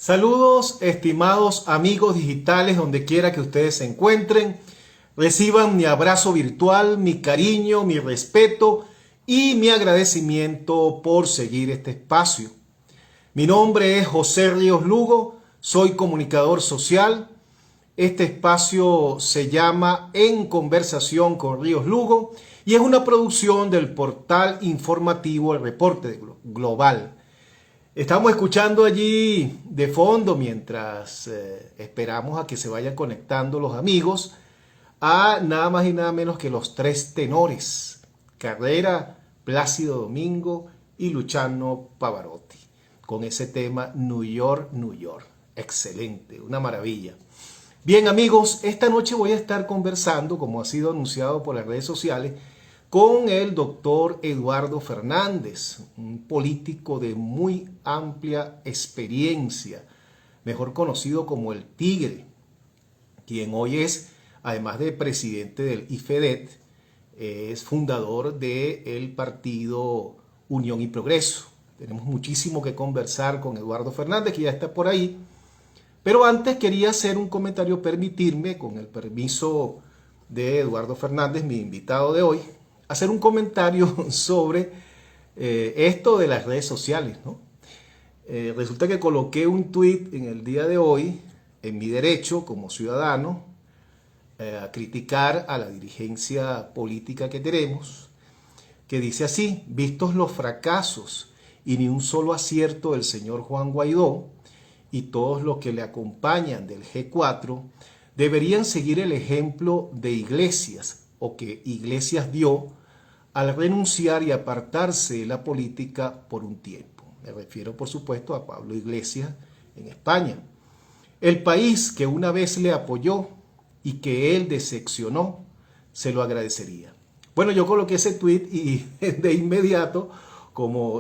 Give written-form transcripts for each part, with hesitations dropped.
Saludos, estimados amigos digitales, donde quiera que ustedes se encuentren. Reciban mi abrazo virtual, mi cariño, mi respeto y mi agradecimiento por seguir este espacio. Mi nombre es José Ríos Lugo, soy comunicador social. Este espacio se llama En Conversación con Ríos Lugo y es una producción del portal informativo El Reporte Global. Estamos escuchando allí de fondo mientras esperamos a que se vayan conectando los amigos a nada más y nada menos que los tres tenores: Carrera, Plácido Domingo y Luciano Pavarotti, con ese tema New York, New York. Excelente, una maravilla. Bien amigos, esta noche voy a estar conversando, como ha sido anunciado por las redes sociales, con el doctor Eduardo Fernández, un político de muy amplia experiencia, mejor conocido como el Tigre, quien hoy es, además de presidente del IFEDET, es fundador del partido Unión y Progreso. Tenemos muchísimo que conversar con Eduardo Fernández, que ya está por ahí. Pero antes quería hacer un comentario, permitirme, con el permiso de Eduardo Fernández, mi invitado de hoy, hacer un comentario sobre esto de las redes sociales, ¿no? Resulta que coloqué un tuit en el día de hoy, en mi derecho como ciudadano, a criticar a la dirigencia política que tenemos, que dice así: vistos los fracasos y ni un solo acierto del señor Juan Guaidó y todos los que le acompañan del G4, deberían seguir el ejemplo de Iglesias, o que Iglesias dio al renunciar y apartarse de la política por un tiempo. Me refiero, por supuesto, a Pablo Iglesias en España. El país que una vez le apoyó y que él decepcionó, se lo agradecería. Bueno, yo coloqué ese tweet y de inmediato, como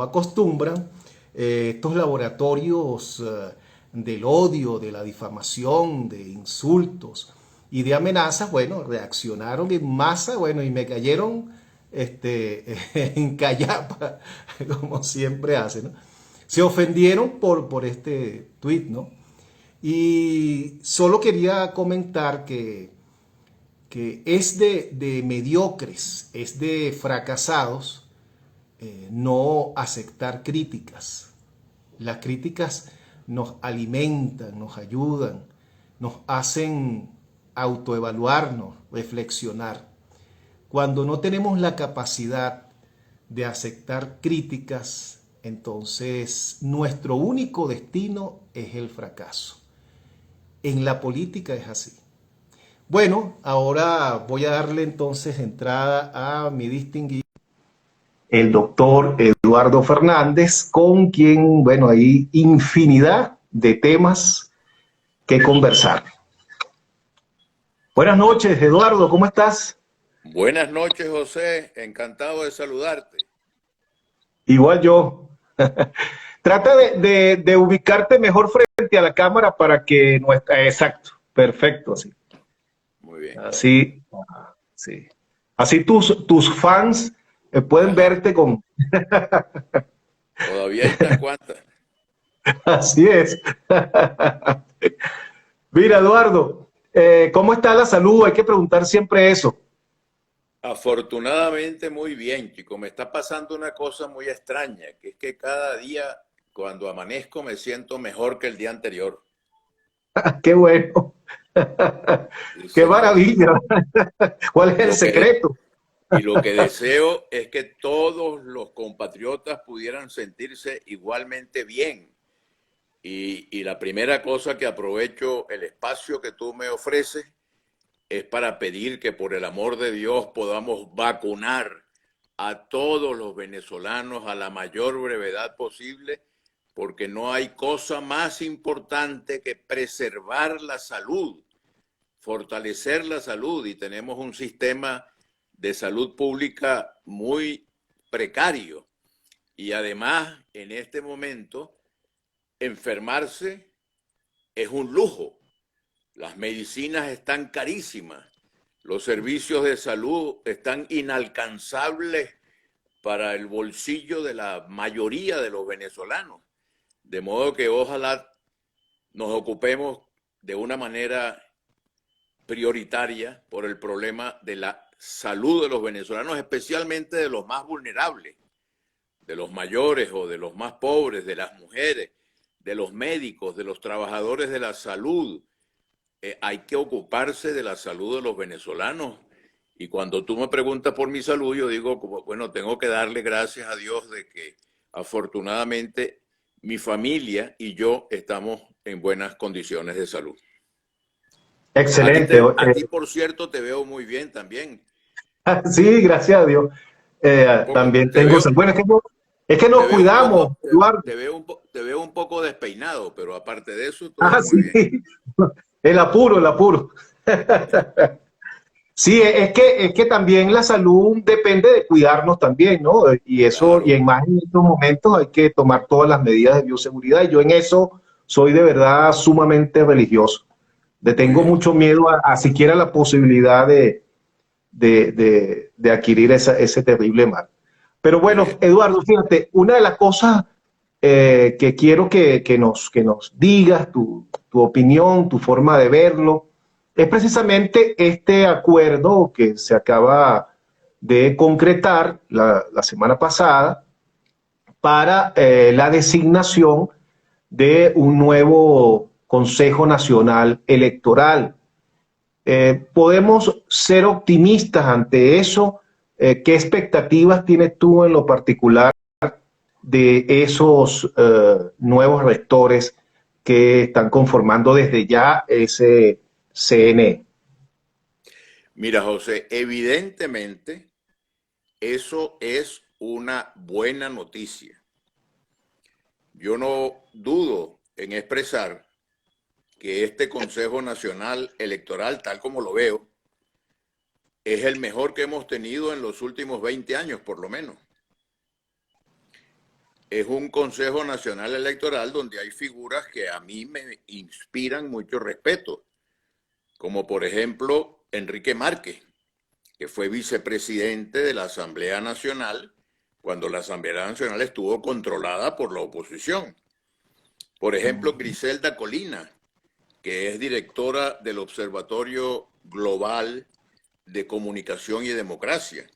acostumbran, estos laboratorios del odio, de la difamación, de insultos y de amenazas, bueno, reaccionaron en masa, bueno, y me cayeron en callapa, como siempre hacen, ¿no? Se ofendieron por este tweet, ¿no? Y solo quería comentar que es de mediocres, es de fracasados no aceptar críticas. Las críticas nos alimentan, nos ayudan, nos hacen autoevaluarnos, reflexionar. Cuando no tenemos la capacidad de aceptar críticas, entonces nuestro único destino es el fracaso. En la política es así. Bueno, ahora voy a darle entonces entrada a mi distinguido, el doctor Eduardo Fernández, con quien, bueno, hay infinidad de temas que conversar. Buenas noches, Eduardo, ¿cómo estás? Buenas noches, José. Encantado de saludarte. Igual yo. Trata de ubicarte mejor frente a la cámara para que nuestra... Exacto, perfecto, así. Muy bien. Así, sí. Así tus fans pueden Ajá. verte con... Todavía hay unas cuantas. Así es. Mira, Eduardo, ¿cómo está la salud? Hay que preguntar siempre eso. Afortunadamente muy bien, chico. Me está pasando una cosa muy extraña, que es que cada día, cuando amanezco, me siento mejor que el día anterior. Qué bueno. Sí, Qué señor. maravilla. ¿Cuál es Y el lo que, secreto? y lo que deseo es que todos los compatriotas pudieran sentirse igualmente bien. Y la primera cosa que aprovecho el espacio que tú me ofreces es para pedir que por el amor de Dios podamos vacunar a todos los venezolanos a la mayor brevedad posible, porque no hay cosa más importante que preservar la salud, fortalecer la salud, y tenemos un sistema de salud pública muy precario. Y además, en este momento, enfermarse es un lujo. Las medicinas están carísimas. Los servicios de salud están inalcanzables para el bolsillo de la mayoría de los venezolanos. De modo que ojalá nos ocupemos de una manera prioritaria por el problema de la salud de los venezolanos, especialmente de los más vulnerables, de los mayores o de los más pobres, de las mujeres, de los médicos, de los trabajadores de la salud. Hay que ocuparse de la salud de los venezolanos. Y cuando tú me preguntas por mi salud, yo digo, bueno, tengo que darle gracias a Dios de que afortunadamente mi familia y yo estamos en buenas condiciones de salud. Excelente. A ti, por cierto, te veo muy bien también. Sí, gracias a Dios. También Te tengo. veo, Bueno, es que nos te veo un cuidamos, poco, Eduardo. te veo un poco despeinado, pero aparte de eso, todo Ah, muy bien. sí. El apuro, el apuro. Sí, es que también la salud depende de cuidarnos también, ¿no? Y eso, y Claro. en más en estos momentos hay que tomar todas las medidas de bioseguridad. Y yo en eso soy de verdad sumamente religioso. Le Muy tengo bien. mucho miedo a siquiera la posibilidad de adquirir ese terrible mal. Pero Muy bueno, bien. Eduardo, fíjate, una de las cosas que quiero que nos digas, tu opinión, tu forma de verlo, es precisamente este acuerdo que se acaba de concretar la semana pasada para la designación de un nuevo Consejo Nacional Electoral. ¿Podemos ser optimistas ante eso? ¿Qué expectativas tienes tú en lo particular de esos nuevos rectores que están conformando desde ya ese CNE? Mira, José, evidentemente eso es una buena noticia. Yo no dudo en expresar que este Consejo Nacional Electoral, tal como lo veo, es el mejor que hemos tenido en los últimos 20 años, por lo menos. Es un Consejo Nacional Electoral donde hay figuras que a mí me inspiran mucho respeto, como por ejemplo Enrique Márquez, que fue vicepresidente de la Asamblea Nacional cuando la Asamblea Nacional estuvo controlada por la oposición. Por ejemplo, Griselda Colina, que es directora del Observatorio Global de Comunicación y Democracia.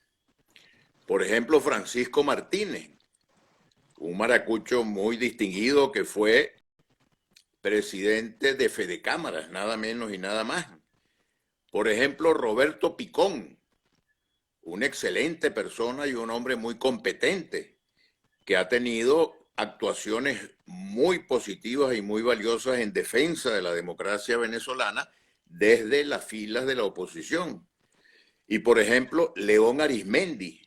Por ejemplo, Francisco Martínez, un maracucho muy distinguido que fue presidente de Fedecámaras, nada menos y nada más. Por ejemplo, Roberto Picón, una excelente persona y un hombre muy competente, que ha tenido actuaciones muy positivas y muy valiosas en defensa de la democracia venezolana desde las filas de la oposición. Y por ejemplo, León Arizmendi,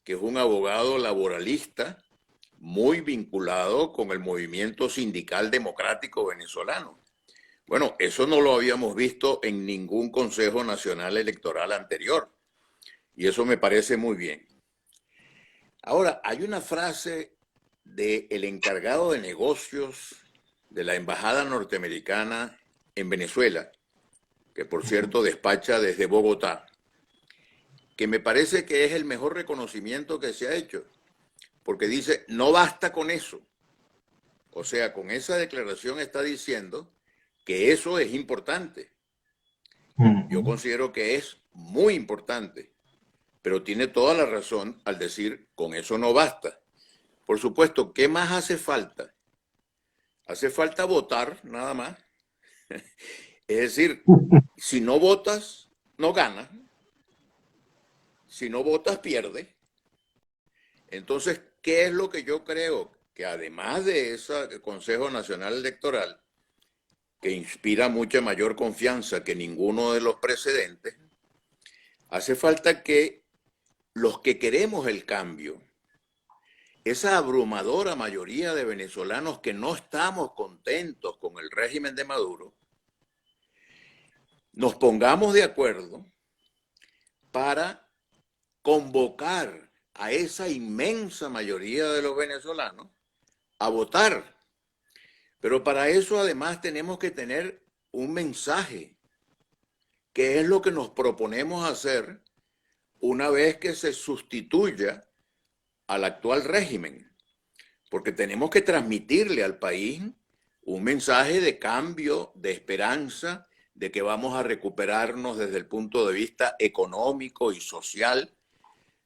que es un abogado laboralista muy vinculado con el movimiento sindical democrático venezolano. Bueno, eso no lo habíamos visto en ningún Consejo Nacional Electoral anterior y eso me parece muy bien. Ahora, hay una frase del encargado de negocios de la Embajada Norteamericana en Venezuela, que por cierto despacha desde Bogotá, que me parece que es el mejor reconocimiento que se ha hecho, porque dice, no basta con eso. O sea, con esa declaración está diciendo que eso es importante. Yo considero que es muy importante, pero tiene toda la razón al decir, con eso no basta. Por supuesto, ¿qué más hace falta? Hace falta votar, nada más. Es decir, si no votas, no ganas. Si no votas, pierdes. Entonces, ¿qué es lo que yo creo? Que además de ese Consejo Nacional Electoral, que inspira mucha mayor confianza que ninguno de los precedentes, hace falta que los que queremos el cambio, esa abrumadora mayoría de venezolanos que no estamos contentos con el régimen de Maduro, nos pongamos de acuerdo para convocar a esa inmensa mayoría de los venezolanos a votar. Pero para eso además tenemos que tener un mensaje, que es lo que nos proponemos hacer una vez que se sustituya al actual régimen, porque tenemos que transmitirle al país un mensaje de cambio, de esperanza, de que vamos a recuperarnos desde el punto de vista económico y social,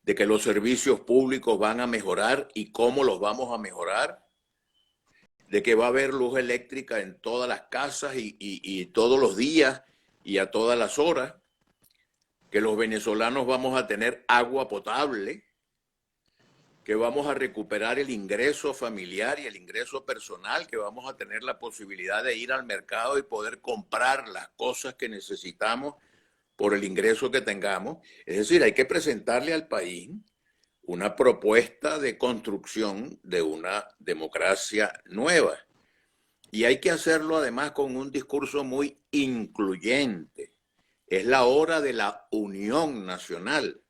de que los servicios públicos van a mejorar y cómo los vamos a mejorar, de que va a haber luz eléctrica en todas las casas y todos los días y a todas las horas, que los venezolanos vamos a tener agua potable, que vamos a recuperar el ingreso familiar y el ingreso personal, que vamos a tener la posibilidad de ir al mercado y poder comprar las cosas que necesitamos por el ingreso que tengamos. Es decir, hay que presentarle al país una propuesta de construcción de una democracia nueva. Y hay que hacerlo además con un discurso muy incluyente. Es la hora de la unión nacional.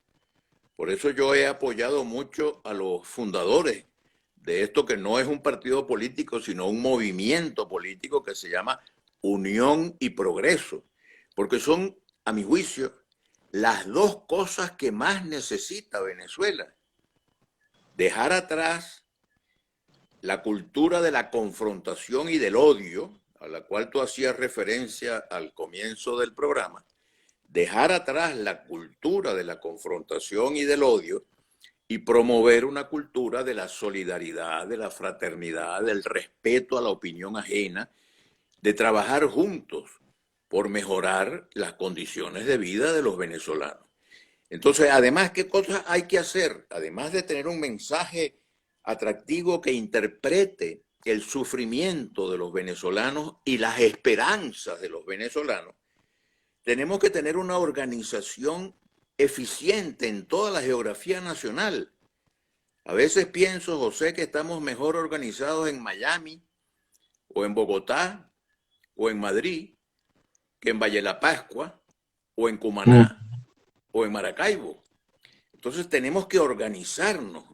Por eso yo he apoyado mucho a los fundadores de esto, que no es un partido político, sino un movimiento político que se llama Unión y Progreso, porque son, a mi juicio, las dos cosas que más necesita Venezuela. Dejar atrás la cultura de la confrontación y del odio, a la cual tú hacías referencia al comienzo del programa, dejar atrás la cultura de la confrontación y del odio y promover una cultura de la solidaridad, de la fraternidad, del respeto a la opinión ajena, de trabajar juntos por mejorar las condiciones de vida de los venezolanos. Entonces, además, ¿qué cosas hay que hacer? Además de tener un mensaje atractivo que interprete el sufrimiento de los venezolanos y las esperanzas de los venezolanos, tenemos que tener una organización eficiente en toda la geografía nacional. A veces pienso, José, que estamos mejor organizados en Miami, o en Bogotá, o en Madrid, que en Valle de la Pascua, o en Cumaná, o en Maracaibo. Entonces tenemos que organizarnos.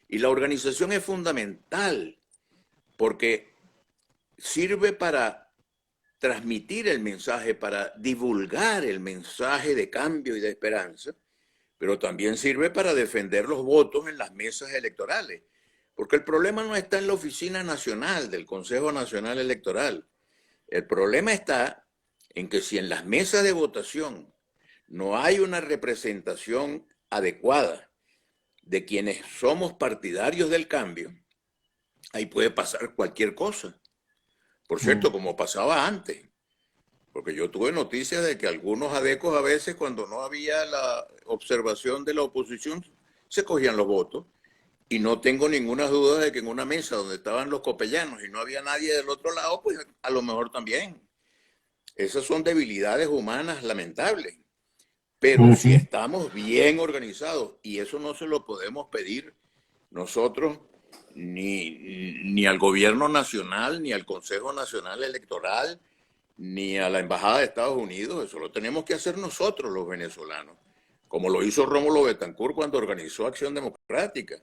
Y la organización es fundamental porque sirve para transmitir el mensaje, para divulgar el mensaje de cambio y de esperanza, pero también sirve para defender los votos en las mesas electorales. Porque el problema no está en la oficina nacional del Consejo Nacional Electoral. El problema está en que si en las mesas de votación no hay una representación adecuada de quienes somos partidarios del cambio, ahí puede pasar cualquier cosa. Por cierto, como pasaba antes, porque yo tuve noticias de que algunos adecos a veces, cuando no había la observación de la oposición, se cogían los votos. Y no tengo ninguna duda de que en una mesa donde estaban los copellanos y no había nadie del otro lado, pues a lo mejor también. Esas son debilidades humanas lamentables. Pero si estamos bien organizados, y eso no se lo podemos pedir nosotros ni al gobierno nacional, ni al Consejo Nacional Electoral, ni a la Embajada de Estados Unidos, eso lo tenemos que hacer nosotros los venezolanos, como lo hizo Rómulo Betancourt cuando organizó Acción Democrática,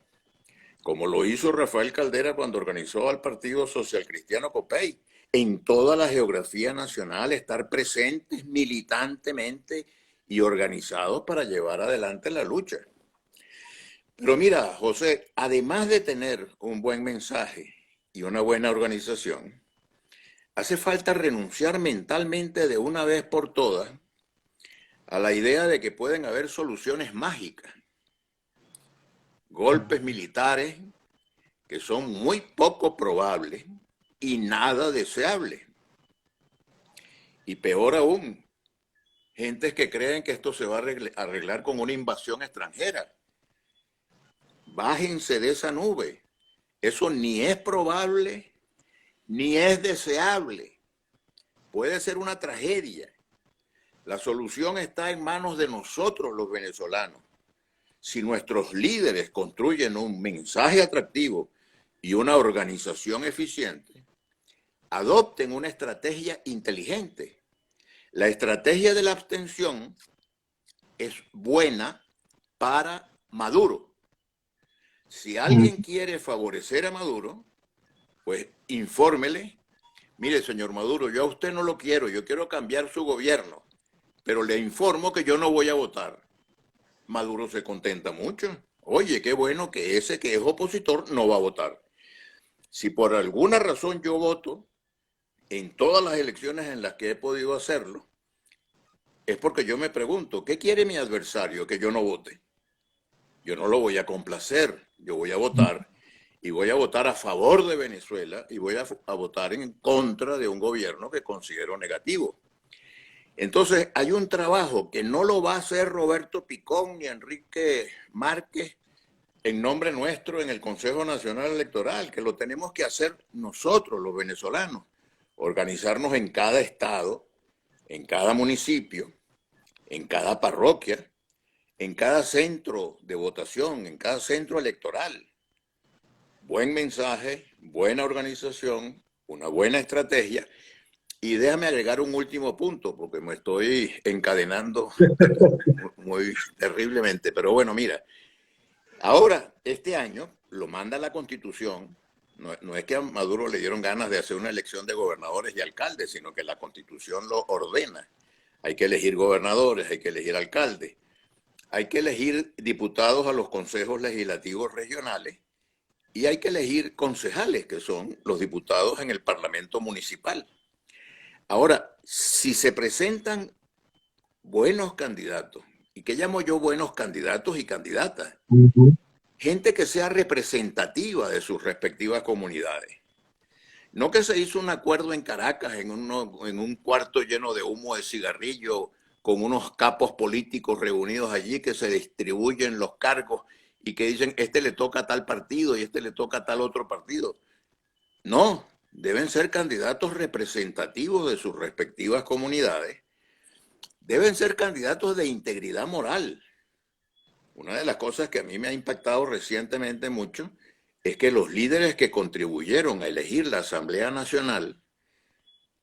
como lo hizo Rafael Caldera cuando organizó al Partido Social Cristiano Copey. En toda la geografía nacional, estar presentes militantemente y organizados para llevar adelante la lucha. Pero mira, José, además de tener un buen mensaje y una buena organización, hace falta renunciar mentalmente de una vez por todas a la idea de que pueden haber soluciones mágicas, golpes militares que son muy poco probables y nada deseables. Y peor aún, gentes que creen que esto se va a arreglar con una invasión extranjera. Bájense de esa nube. Eso ni es probable, ni es deseable. Puede ser una tragedia. La solución está en manos de nosotros los venezolanos. Si nuestros líderes construyen un mensaje atractivo y una organización eficiente, adopten una estrategia inteligente. La estrategia de la abstención es buena para Maduro. Si alguien quiere favorecer a Maduro, pues infórmele: mire, señor Maduro, yo a usted no lo quiero, yo quiero cambiar su gobierno, pero le informo que yo no voy a votar. Maduro se contenta mucho. Oye, qué bueno que ese que es opositor no va a votar. Si por alguna razón yo voto en todas las elecciones en las que he podido hacerlo, es porque yo me pregunto, ¿qué quiere mi adversario que yo no vote? Yo no lo voy a complacer, yo voy a votar y voy a votar a favor de Venezuela y voy a votar en contra de un gobierno que considero negativo. Entonces hay un trabajo que no lo va a hacer Roberto Picón ni Enrique Márquez en nombre nuestro en el Consejo Nacional Electoral, que lo tenemos que hacer nosotros, los venezolanos, organizarnos en cada estado, en cada municipio, en cada parroquia, en cada centro de votación, en cada centro electoral. Buen mensaje, buena organización, una buena estrategia. Y déjame agregar un último punto, porque me estoy encadenando muy terriblemente. Pero bueno, mira, ahora, este año, lo manda la Constitución. No es que a Maduro le dieron ganas de hacer una elección de gobernadores y alcaldes, sino que la Constitución lo ordena. Hay que elegir gobernadores, hay que elegir alcaldes, hay que elegir diputados a los consejos legislativos regionales y hay que elegir concejales, que son los diputados en el Parlamento municipal. Ahora, si se presentan buenos candidatos, ¿y qué llamo yo buenos candidatos y candidatas? Gente que sea representativa de sus respectivas comunidades. No que se hizo un acuerdo en Caracas, en un cuarto lleno de humo de cigarrillo, con unos capos políticos reunidos allí que se distribuyen los cargos y que dicen, este le toca a tal partido y este le toca a tal otro partido. No, deben ser candidatos representativos de sus respectivas comunidades. Deben ser candidatos de integridad moral. Una de las cosas que a mí me ha impactado recientemente mucho es que los líderes que contribuyeron a elegir la Asamblea Nacional,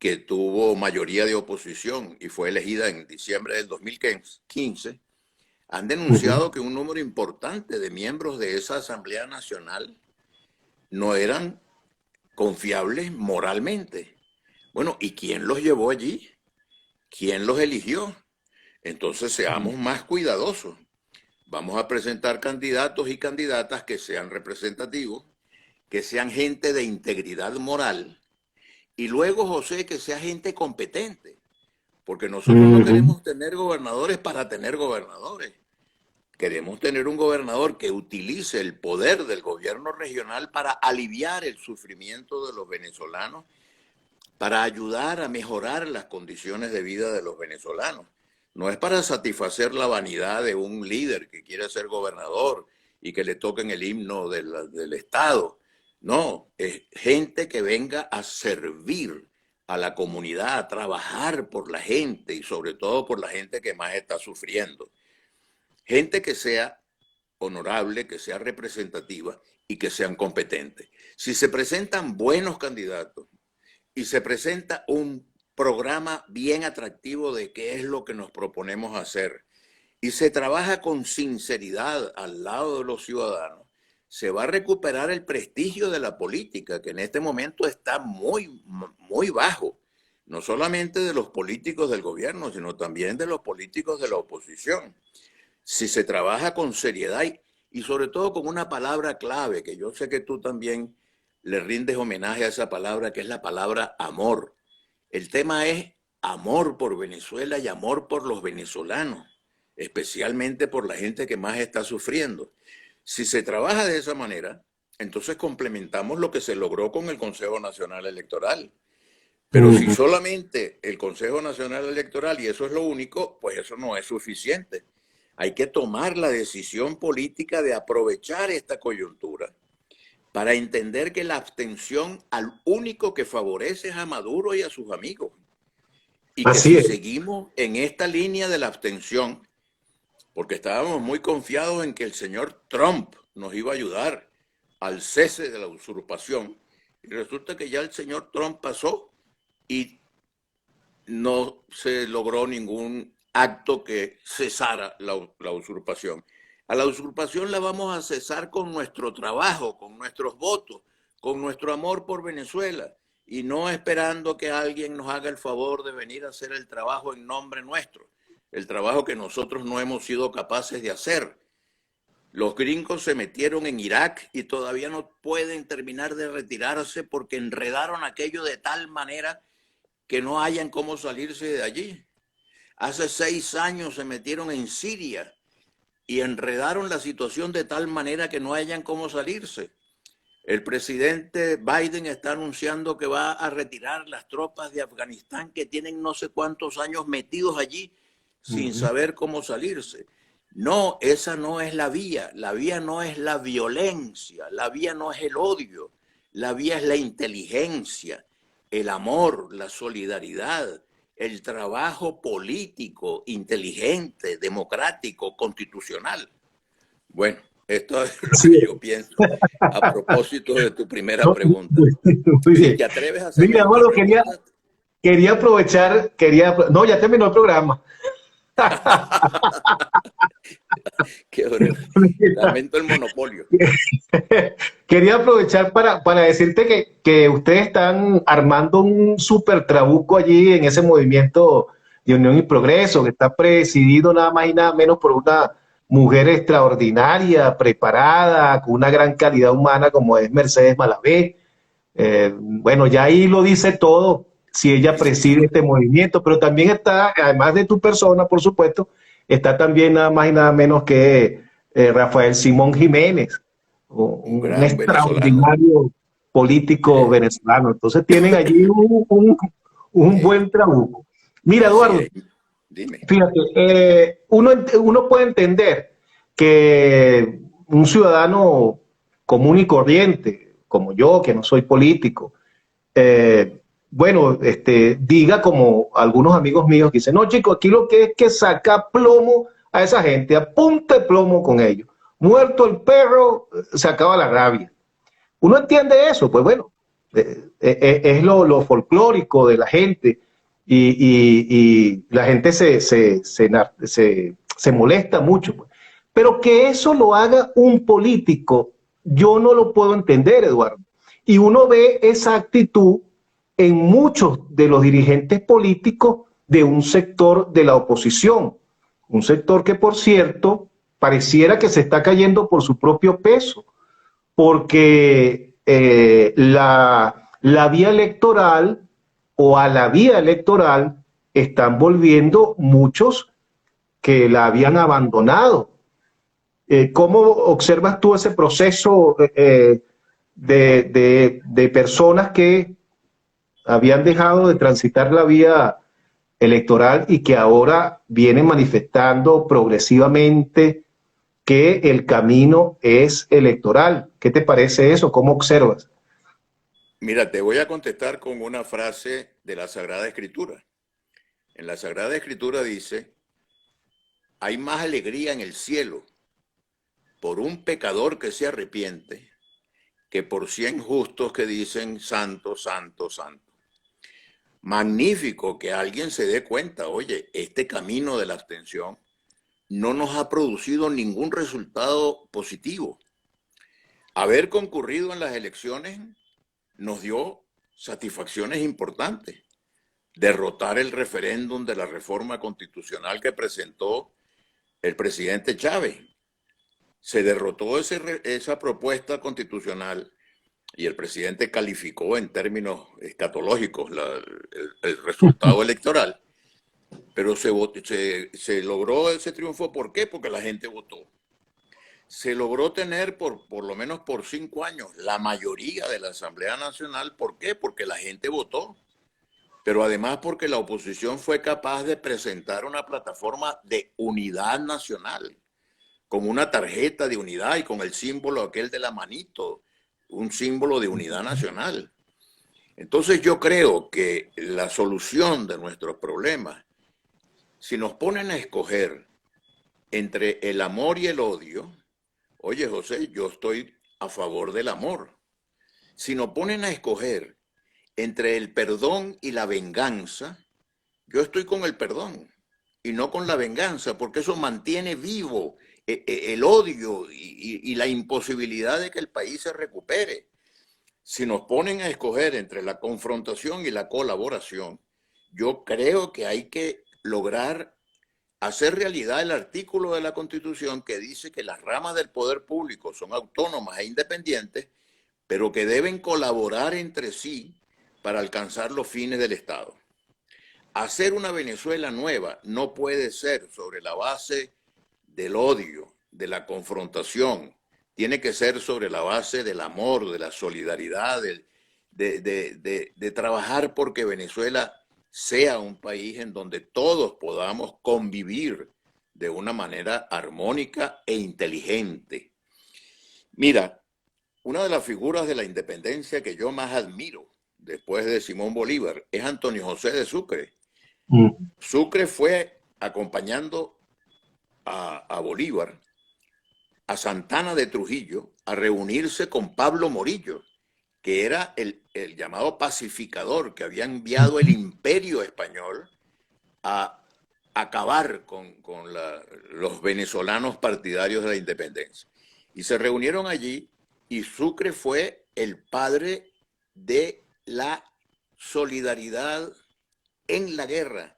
que tuvo mayoría de oposición y fue elegida en diciembre del 2015, han denunciado que un número importante de miembros de esa Asamblea Nacional no eran confiables moralmente. Bueno, ¿y quién los llevó allí? ¿Quién los eligió? Entonces seamos más cuidadosos. Vamos a presentar candidatos y candidatas que sean representativos, que sean gente de integridad moral y luego, José, que sea gente competente, porque nosotros no queremos tener gobernadores para tener gobernadores. Queremos tener un gobernador que utilice el poder del gobierno regional para aliviar el sufrimiento de los venezolanos, para ayudar a mejorar las condiciones de vida de los venezolanos. No es para satisfacer la vanidad de un líder que quiere ser gobernador y que le toquen el himno del Estado. No, es gente que venga a servir a la comunidad, a trabajar por la gente y sobre todo por la gente que más está sufriendo. Gente que sea honorable, que sea representativa y que sean competentes. Si se presentan buenos candidatos y se presenta un programa bien atractivo de qué es lo que nos proponemos hacer y se trabaja con sinceridad al lado de los ciudadanos, se va a recuperar el prestigio de la política, que en este momento está muy, muy bajo, no solamente de los políticos del gobierno, sino también de los políticos de la oposición. Si se trabaja con seriedad y sobre todo con una palabra clave, que yo sé que tú también le rindes homenaje a esa palabra, que es la palabra amor. El tema es amor por Venezuela y amor por los venezolanos, especialmente por la gente que más está sufriendo. Si se trabaja de esa manera, entonces complementamos lo que se logró con el Consejo Nacional Electoral. Pero si solamente el Consejo Nacional Electoral y eso es lo único, pues eso no es suficiente. Hay que tomar la decisión política de aprovechar esta coyuntura para entender que la abstención al único que favorece es a Maduro y a sus amigos. Y que si seguimos en esta línea de la abstención, porque estábamos muy confiados en que el señor Trump nos iba a ayudar al cese de la usurpación, y resulta que ya el señor Trump pasó y no se logró ningún acto que cesara la usurpación. A la usurpación la vamos a cesar con nuestro trabajo, con nuestros votos, con nuestro amor por Venezuela y no esperando que alguien nos haga el favor de venir a hacer el trabajo en nombre nuestro, el trabajo que nosotros no hemos sido capaces de hacer. Los gringos se metieron en Irak y todavía no pueden terminar de retirarse porque enredaron aquello de tal manera que no hayan cómo salirse de allí. Hace 6 años se metieron en Siria y enredaron la situación de tal manera que no hayan cómo salirse. El presidente Biden está anunciando que va a retirar las tropas de Afganistán que tienen no sé cuántos años metidos allí sin saber cómo salirse. No, esa no es la vía. La vía no es la violencia, la vía no es el odio, la vía es la inteligencia, el amor, la solidaridad, el trabajo político, inteligente, democrático, constitucional. Bueno, esto es lo Sí. que yo pienso a propósito de tu primera No, pregunta. muy Si bien. te atreves a hacerme Mira, otra Eduardo, pregunta, quería aprovechar, no, ya terminó el programa. qué horror. Lamento el monopolio. Quería aprovechar para decirte que ustedes están armando un súper trabuco allí en ese movimiento de Unión y Progreso, que está presidido nada más y nada menos por una mujer extraordinaria, preparada, con una gran calidad humana como es Mercedes Malavé. Bueno, ya ahí lo dice todo si ella Sí, preside señor. este movimiento, pero también está, además de tu persona, por supuesto, está también nada más y nada menos que Rafael Simón Jiménez, Un un gran venezolano. extraordinario político Eh, venezolano. Entonces tienen allí un eh, buen trabuco. Mira, así Eduardo, es. Dime. fíjate, uno puede entender que un ciudadano común y corriente, como yo, que no soy político, bueno, diga como algunos amigos míos que dicen, no, chicos, aquí lo que es que saca plomo a esa gente, apunte plomo con ellos. Muerto el perro, se acaba la rabia. Uno entiende eso, pues bueno, es lo folclórico de la gente y la gente se molesta mucho. Pues. Pero que eso lo haga un político, yo no lo puedo entender, Eduardo. Y uno ve esa actitud en muchos de los dirigentes políticos de un sector de la oposición. Un sector que, por cierto, pareciera que se está cayendo por su propio peso porque la vía electoral o a la vía electoral están volviendo muchos que la habían abandonado. ¿Cómo observas tú ese proceso de personas que habían dejado de transitar la vía electoral y que ahora vienen manifestando progresivamente que el camino es electoral? ¿Qué te parece eso? ¿Cómo observas? Mira, te voy a contestar con una frase de la Sagrada Escritura. En la Sagrada Escritura dice, hay más alegría en el cielo por un pecador que se arrepiente que por 100 justos que dicen santo, santo, santo. Magnífico que alguien se dé cuenta, oye, este camino de la abstención no nos ha producido ningún resultado positivo. Haber concurrido en las elecciones nos dio satisfacciones importantes. Derrotar el referéndum de la reforma constitucional que presentó el presidente Chávez. Se derrotó esa propuesta constitucional y el presidente calificó en términos escatológicos el resultado electoral, pero se logró ese triunfo. ¿Por qué? Porque la gente votó. Se logró tener por lo menos por 5 años la mayoría de la Asamblea Nacional. ¿Por qué? Porque la gente votó, pero además porque la oposición fue capaz de presentar una plataforma de unidad nacional, con una tarjeta de unidad y con el símbolo aquel de la manito, un símbolo de unidad nacional. Entonces yo creo que la solución de nuestros problemas, si nos ponen a escoger entre el amor y el odio, oye José, yo estoy a favor del amor. Si nos ponen a escoger entre el perdón y la venganza, yo estoy con el perdón y no con la venganza, porque eso mantiene vivo el odio y la imposibilidad de que el país se recupere. Si nos ponen a escoger entre la confrontación y la colaboración, yo creo que hay que lograr hacer realidad el artículo de la Constitución que dice que las ramas del poder público son autónomas e independientes, pero que deben colaborar entre sí para alcanzar los fines del Estado. hacer una Venezuela nueva no puede ser sobre la base del odio, de la confrontación. Tiene que ser sobre la base del amor, de la solidaridad, de trabajar porque Venezuela sea un país en donde todos podamos convivir de una manera armónica e inteligente. Mira, una de las figuras de la independencia que yo más admiro después de Simón Bolívar es Antonio José de Sucre. Sucre fue acompañando a Bolívar a Santana de Trujillo a reunirse con Pablo Morillo, que era el llamado pacificador que había enviado el imperio español a acabar con los venezolanos partidarios de la independencia. Y se reunieron allí y Sucre fue el padre de la solidaridad en la guerra.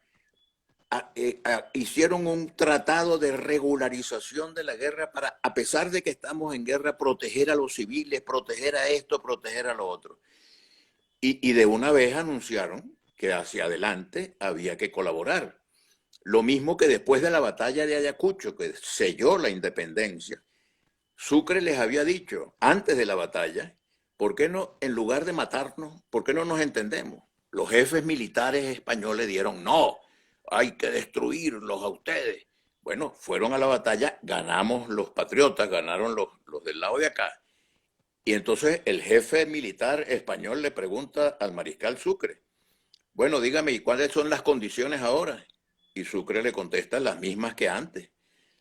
Hicieron un tratado de regularización de la guerra para, a pesar de que estamos en guerra, proteger a los civiles, proteger a esto, proteger a lo otro. Y de una vez anunciaron que hacia adelante había que colaborar. Lo mismo que después de la batalla de Ayacucho, que selló la independencia, Sucre les había dicho antes de la batalla, ¿por qué no, en lugar de matarnos, por qué no nos entendemos? Los jefes militares españoles dieron, no, hay que destruirlos a ustedes. Bueno, fueron a la batalla, ganamos los patriotas, ganaron los del lado de acá. Y entonces el jefe militar español le pregunta al mariscal Sucre, bueno, dígame, ¿y cuáles son las condiciones ahora? Y Sucre le contesta las mismas que antes.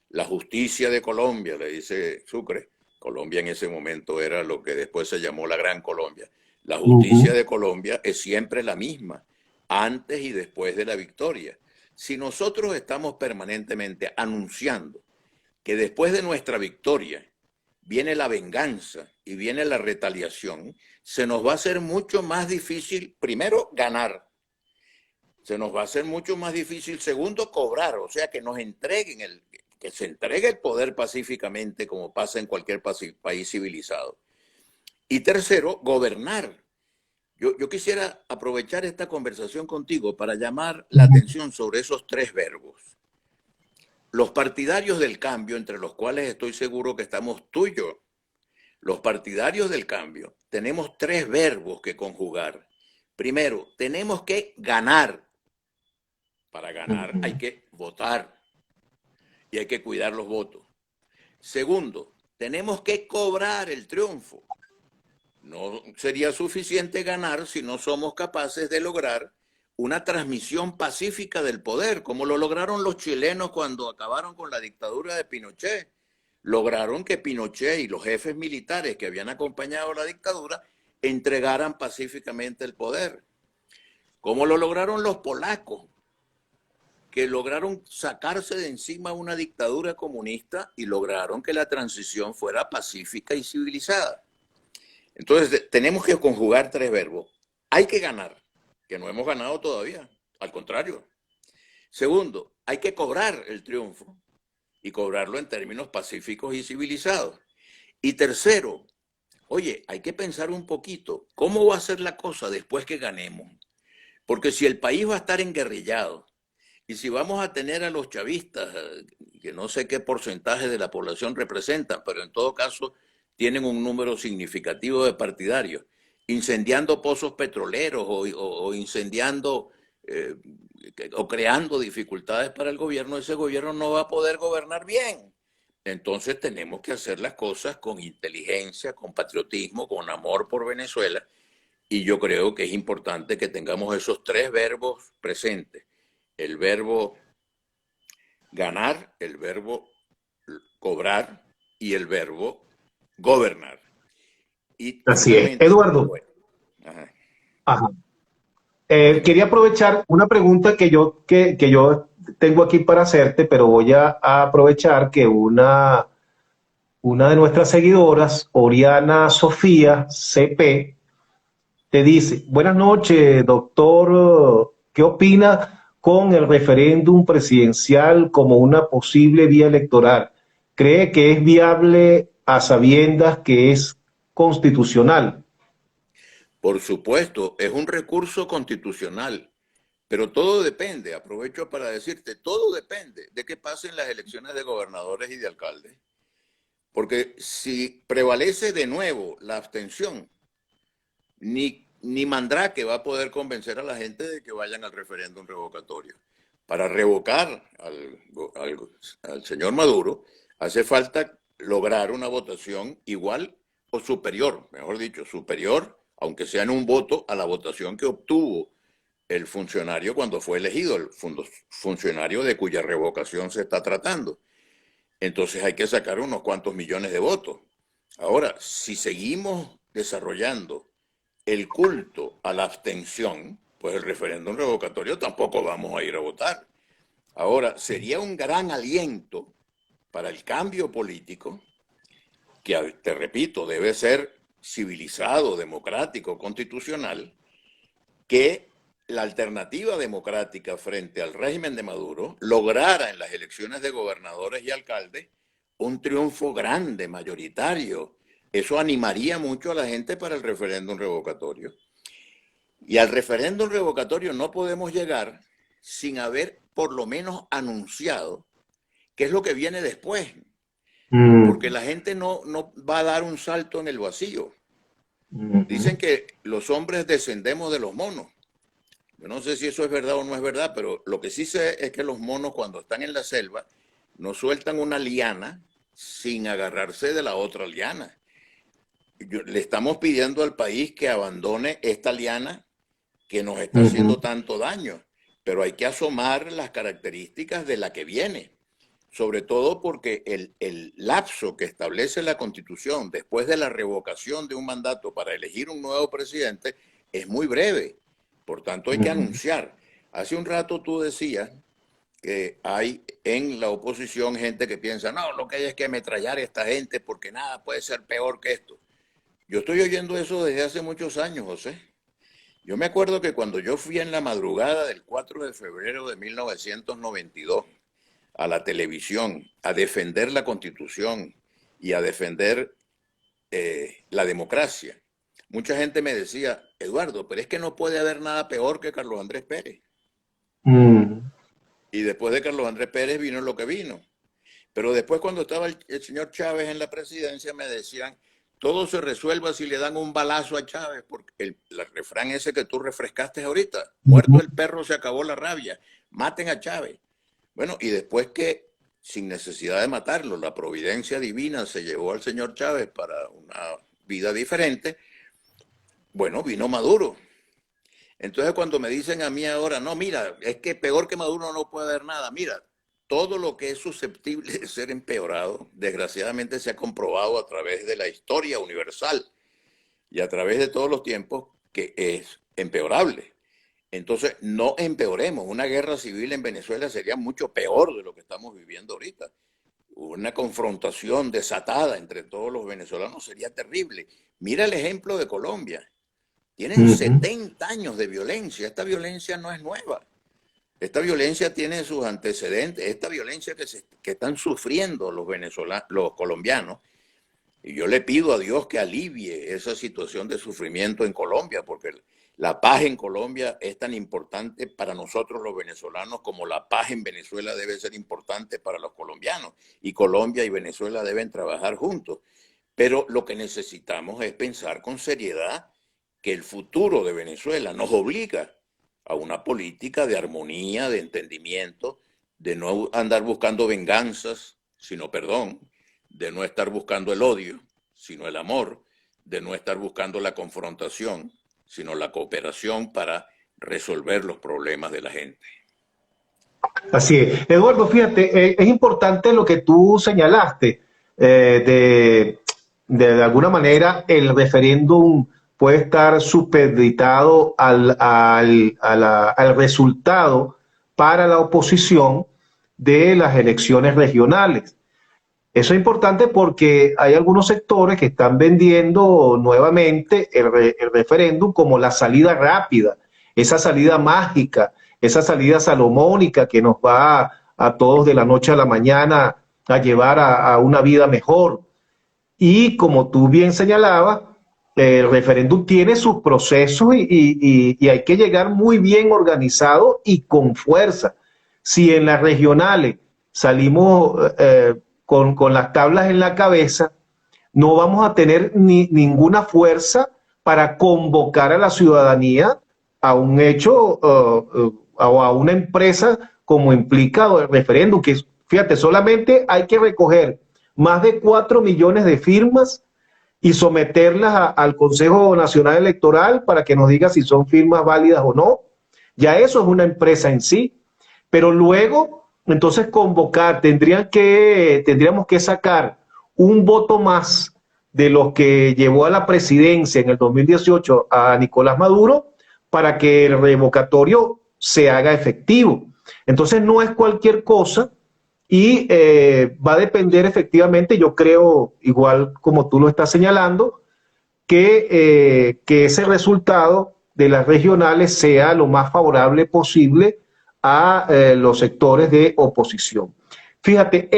La justicia de Colombia, le dice Sucre. Colombia en ese momento era lo que después se llamó la Gran Colombia. La justicia de Colombia es siempre la misma, antes y después de la victoria. Si nosotros estamos permanentemente anunciando que después de nuestra victoria viene la venganza y viene la retaliación, se nos va a hacer mucho más difícil, primero, ganar. Se nos va a hacer mucho más difícil, segundo, cobrar, o sea, que nos entreguen que se entregue el poder pacíficamente como pasa en cualquier país civilizado. Y tercero, gobernar. Yo quisiera aprovechar esta conversación contigo para llamar la atención sobre esos tres verbos. Los partidarios del cambio, entre los cuales estoy seguro que estamos tú y yo, los partidarios del cambio, tenemos tres verbos que conjugar. Primero, tenemos que ganar. Para ganar hay que votar y hay que cuidar los votos. Segundo, tenemos que cobrar el triunfo. No sería suficiente ganar si no somos capaces de lograr una transmisión pacífica del poder, como lo lograron los chilenos cuando acabaron con la dictadura de Pinochet. Lograron que Pinochet y los jefes militares que habían acompañado la dictadura entregaran pacíficamente el poder. Como lo lograron los polacos, que lograron sacarse de encima una dictadura comunista y lograron que la transición fuera pacífica y civilizada. Entonces, tenemos que conjugar tres verbos. Hay que ganar, que no hemos ganado todavía, al contrario. Segundo, hay que cobrar el triunfo y cobrarlo en términos pacíficos y civilizados. Y tercero, oye, hay que pensar un poquito, ¿cómo va a ser la cosa después que ganemos? Porque si el país va a estar enguerrillado, y si vamos a tener a los chavistas, que no sé qué porcentaje de la población representan, pero en todo caso tienen un número significativo de partidarios, incendiando pozos petroleros o incendiando o creando dificultades para el gobierno, ese gobierno no va a poder gobernar bien. Entonces tenemos que hacer las cosas con inteligencia, con patriotismo, con amor por Venezuela, y yo creo que es importante que tengamos esos tres verbos presentes. El verbo ganar, el verbo cobrar y el verbo gobernar. Y así es. Eduardo. Bueno, ajá. Ajá. Quería aprovechar una pregunta que yo tengo aquí para hacerte, pero voy a aprovechar que una de nuestras seguidoras, Oriana Sofía CP, te dice, buenas noches, doctor, ¿qué opina con el referéndum presidencial como una posible vía electoral? ¿Cree que es viable a sabiendas que es constitucional? Por supuesto, es un recurso constitucional, Pero todo depende, aprovecho para decirte, todo depende de qué pasen las elecciones de gobernadores y de alcaldes. Porque si prevalece de nuevo la abstención, ni Mandrake va a poder convencer a la gente de que vayan al referéndum revocatorio. Para revocar al señor Maduro, hace falta lograr una votación igual o superior, mejor dicho, superior, aunque sea en un voto, a la votación que obtuvo el funcionario cuando fue elegido, el funcionario de cuya revocación se está tratando. Entonces hay que sacar unos cuantos millones de votos. Ahora, si seguimos desarrollando el culto a la abstención, pues el referéndum revocatorio tampoco vamos a ir a votar. Ahora, sería un gran aliento para el cambio político, que te repito, debe ser civilizado, democrático, constitucional, que la alternativa democrática frente al régimen de Maduro lograra en las elecciones de gobernadores y alcaldes un triunfo grande, mayoritario. Eso animaría mucho a la gente para el referéndum revocatorio. Y al referéndum revocatorio no podemos llegar sin haber por lo menos anunciado qué es lo que viene después. Porque la gente no va a dar un salto en el vacío. Dicen que los hombres descendemos de los monos. Yo no sé si eso es verdad o no es verdad, pero lo que sí sé es que los monos cuando están en la selva no sueltan una liana sin agarrarse de la otra liana. Le estamos pidiendo al país que abandone esta liana que nos está haciendo tanto daño, pero hay que asomar las características de la que viene, sobre todo porque el lapso que establece la Constitución después de la revocación de un mandato para elegir un nuevo presidente es muy breve. Por tanto, hay que anunciar. Hace un rato tú decías que hay en la oposición gente que piensa, no, lo que hay es que ametrallar a esta gente porque nada puede ser peor que esto. Yo estoy oyendo eso desde hace muchos años, José. Yo me acuerdo que cuando yo fui en la madrugada del 4 de febrero de 1992 a la televisión a defender la Constitución y a defender la democracia, mucha gente me decía, Eduardo, pero es que no puede haber nada peor que Carlos Andrés Pérez. Y después de Carlos Andrés Pérez vino lo que vino. Pero después cuando estaba el señor Chávez en la presidencia me decían, todo se resuelva si le dan un balazo a Chávez, porque el refrán ese que tú refrescaste ahorita, muerto el perro se acabó la rabia, maten a Chávez. Bueno, y después que sin necesidad de matarlo, la providencia divina se llevó al señor Chávez para una vida diferente, bueno, vino Maduro. Entonces cuando me dicen a mí ahora, no, mira, es que peor que Maduro no puede haber nada, mira, todo lo que es susceptible de ser empeorado, desgraciadamente se ha comprobado a través de la historia universal y a través de todos los tiempos que es empeorable. Entonces, no empeoremos. Una guerra civil en Venezuela sería mucho peor de lo que estamos viviendo ahorita. Una confrontación desatada entre todos los venezolanos sería terrible. Mira el ejemplo de Colombia. Tienen 70 años de violencia. Esta violencia no es nueva. Esta violencia tiene sus antecedentes. Esta violencia que están sufriendo los venezolanos, los colombianos. Y yo le pido a Dios que alivie esa situación de sufrimiento en Colombia, porque la paz en Colombia es tan importante para nosotros los venezolanos como la paz en Venezuela debe ser importante para los colombianos. Y Colombia y Venezuela deben trabajar juntos. Pero lo que necesitamos es pensar con seriedad que el futuro de Venezuela nos obliga a una política de armonía, de entendimiento, de no andar buscando venganzas, sino perdón, de no estar buscando el odio, sino el amor, de no estar buscando la confrontación, sino la cooperación para resolver los problemas de la gente. Así es. Eduardo, fíjate, es importante lo que tú señalaste, de alguna manera el referéndum puede estar supeditado al resultado para la oposición de las elecciones regionales. Eso es importante porque hay algunos sectores que están vendiendo nuevamente el referéndum como la salida rápida, esa salida mágica, esa salida salomónica que nos va a todos de la noche a la mañana a llevar a una vida mejor. Y como tú bien señalabas, el referéndum tiene sus procesos y hay que llegar muy bien organizado y con fuerza. Si en las regionales salimos con las tablas en la cabeza, no vamos a tener ninguna fuerza para convocar a la ciudadanía a un hecho o a una empresa como implica el referéndum, que fíjate, solamente hay que recoger más de 4 millones de firmas y someterlas al Consejo Nacional Electoral para que nos diga si son firmas válidas o no. Ya eso es una empresa en sí. Pero luego, entonces convocar, tendríamos que sacar un voto más de los que llevó a la presidencia en el 2018 a Nicolás Maduro para que el revocatorio se haga efectivo. Entonces no es cualquier cosa y va a depender efectivamente, yo creo, igual como tú lo estás señalando, que ese resultado de las regionales sea lo más favorable posible a los sectores de oposición. Fíjate,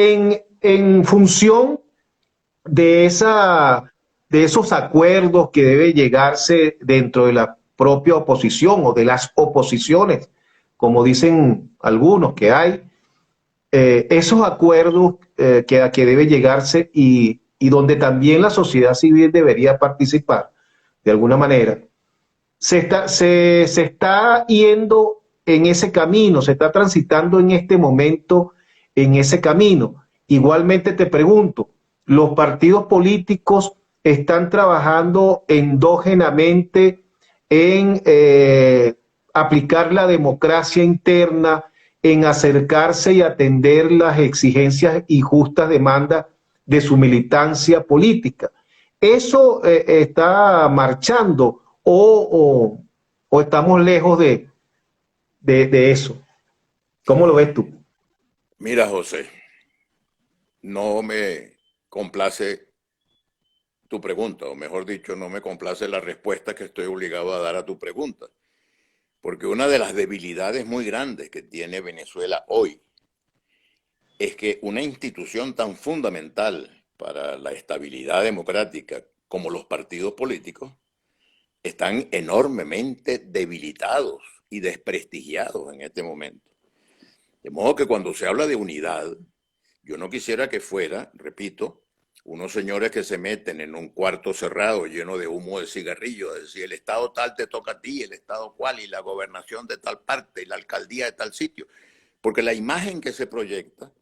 en función de, de esos acuerdos que debe llegarse dentro de la propia oposición o de las oposiciones, como dicen algunos que hay, esos acuerdos que debe llegarse y donde también la sociedad civil debería participar de alguna manera, se está yendo en ese camino, se está transitando en este momento en ese camino. Igualmente te pregunto, ¿los partidos políticos están trabajando endógenamente en aplicar la democracia interna, en acercarse y atender las exigencias y justas demandas de su militancia política? ¿Eso está marchando o estamos lejos de eso? ¿Cómo lo ves tú? Mira, José, no me complace tu pregunta, o mejor dicho, no me complace la respuesta que estoy obligado a dar a tu pregunta, porque una de las debilidades muy grandes que tiene Venezuela hoy es que una institución tan fundamental para la estabilidad democrática como los partidos políticos están enormemente debilitados y desprestigiados en este momento. De modo que cuando se habla de unidad, yo no quisiera que fuera, repito, unos señores que se meten en un cuarto cerrado lleno de humo de cigarrillo, es decir, el estado tal te toca a ti, el estado cual, y la gobernación de tal parte, y la alcaldía de tal sitio. Porque la imagen que se proyecta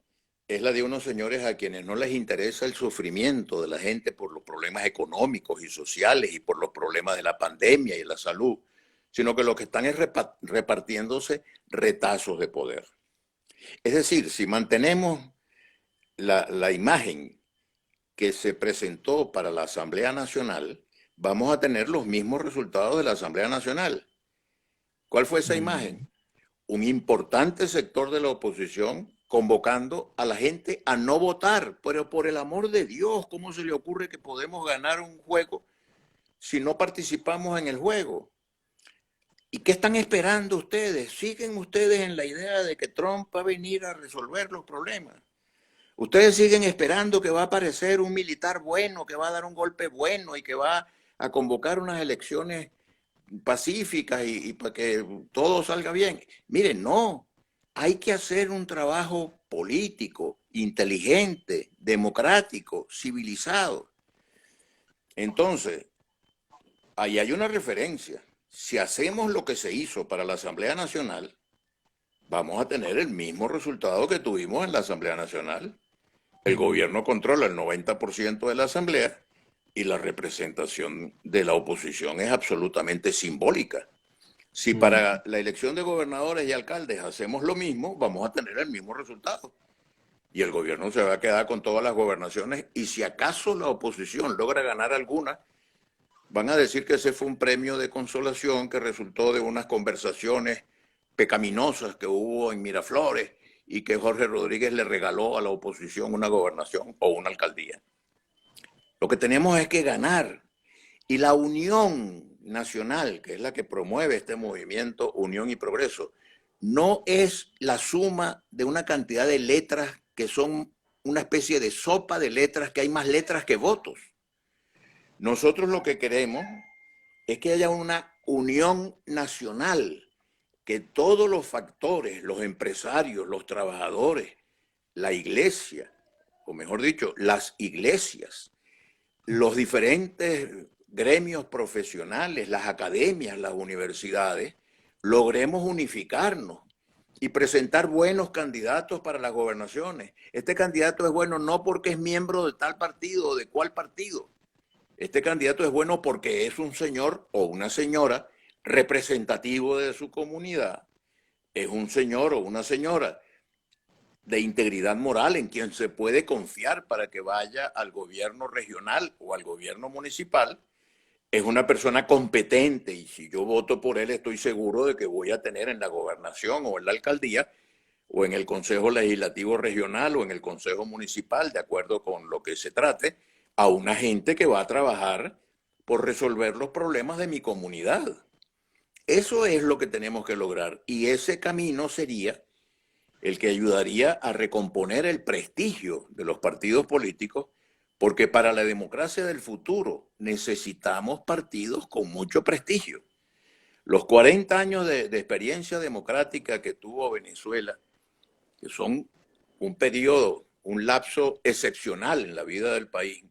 es la de unos señores a quienes no les interesa el sufrimiento de la gente por los problemas económicos y sociales y por los problemas de la pandemia y la salud, sino que lo que están es repartiéndose retazos de poder. Es decir, si mantenemos la imagen que se presentó para la Asamblea Nacional, vamos a tener los mismos resultados de la Asamblea Nacional. ¿Cuál fue esa imagen? Un importante sector de la oposición convocando a la gente a no votar, pero por el amor de Dios, ¿cómo se le ocurre que podemos ganar un juego si no participamos en el juego? ¿Y qué están esperando ustedes? ¿Siguen ustedes en la idea de que Trump va a venir a resolver los problemas? Ustedes siguen esperando que va a aparecer un militar bueno, que va a dar un golpe bueno y que va a convocar unas elecciones pacíficas y para que todo salga bien. Miren, no, hay que hacer un trabajo político, inteligente, democrático, civilizado. Entonces, ahí hay una referencia. Si hacemos lo que se hizo para la Asamblea Nacional, vamos a tener el mismo resultado que tuvimos en la Asamblea Nacional. El gobierno controla el 90% de la Asamblea y la representación de la oposición es absolutamente simbólica. Si para la elección de gobernadores y alcaldes hacemos lo mismo, vamos a tener el mismo resultado. Y el gobierno se va a quedar con todas las gobernaciones y si acaso la oposición logra ganar alguna, van a decir que ese fue un premio de consolación que resultó de unas conversaciones pecaminosas que hubo en Miraflores y que Jorge Rodríguez le regaló a la oposición una gobernación o una alcaldía. Lo que tenemos es que ganar. Y la unión nacional, que es la que promueve este movimiento Unión y Progreso, no es la suma de una cantidad de letras que son una especie de sopa de letras, que hay más letras que votos. Nosotros lo que queremos es que haya una unión nacional, que todos los factores, los empresarios, los trabajadores, la iglesia, o mejor dicho, las iglesias, los diferentes gremios profesionales, las academias, las universidades, logremos unificarnos y presentar buenos candidatos para las gobernaciones. Este candidato es bueno no porque es miembro de tal partido o de cual partido. Este candidato es bueno porque es un señor o una señora representativo de su comunidad. Es un señor o una señora de integridad moral en quien se puede confiar para que vaya al gobierno regional o al gobierno municipal. Es una persona competente y si yo voto por él estoy seguro de que voy a tener en la gobernación o en la alcaldía o en el consejo legislativo regional o en el consejo municipal, de acuerdo con lo que se trate, a una gente que va a trabajar por resolver los problemas de mi comunidad. Eso es lo que tenemos que lograr y ese camino sería el que ayudaría a recomponer el prestigio de los partidos políticos, porque para la democracia del futuro necesitamos partidos con mucho prestigio. Los 40 años de experiencia democrática que tuvo Venezuela, que son un periodo, un lapso excepcional en la vida del país,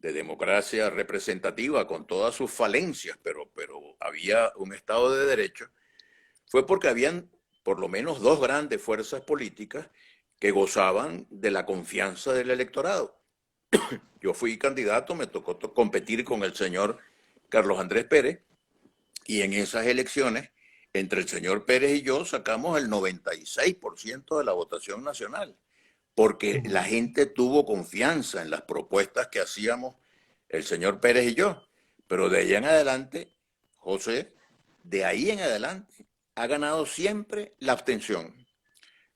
de democracia representativa con todas sus falencias, pero había un Estado de Derecho, fue porque habían por lo menos dos grandes fuerzas políticas que gozaban de la confianza del electorado. Yo fui candidato, me tocó competir con el señor Carlos Andrés Pérez, y en esas elecciones, entre el señor Pérez y yo, sacamos el 96% de la votación nacional, porque la gente tuvo confianza en las propuestas que hacíamos el señor Pérez y yo. Pero de ahí en adelante, José, de ahí en adelante, ha ganado siempre la abstención.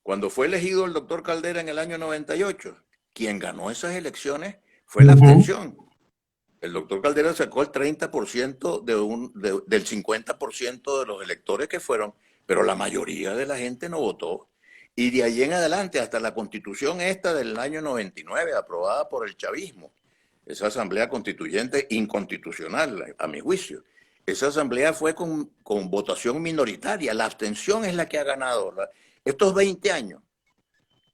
Cuando fue elegido el doctor Caldera en el año 98, quien ganó esas elecciones fue la abstención. El doctor Caldera sacó el 30% del 50% de los electores que fueron, pero la mayoría de la gente no votó. Y de ahí en adelante, hasta la constitución esta del año 99, aprobada por el chavismo, esa asamblea constituyente inconstitucional, a mi juicio. Esa asamblea fue con votación minoritaria. La abstención es la que ha ganado. Estos 20 años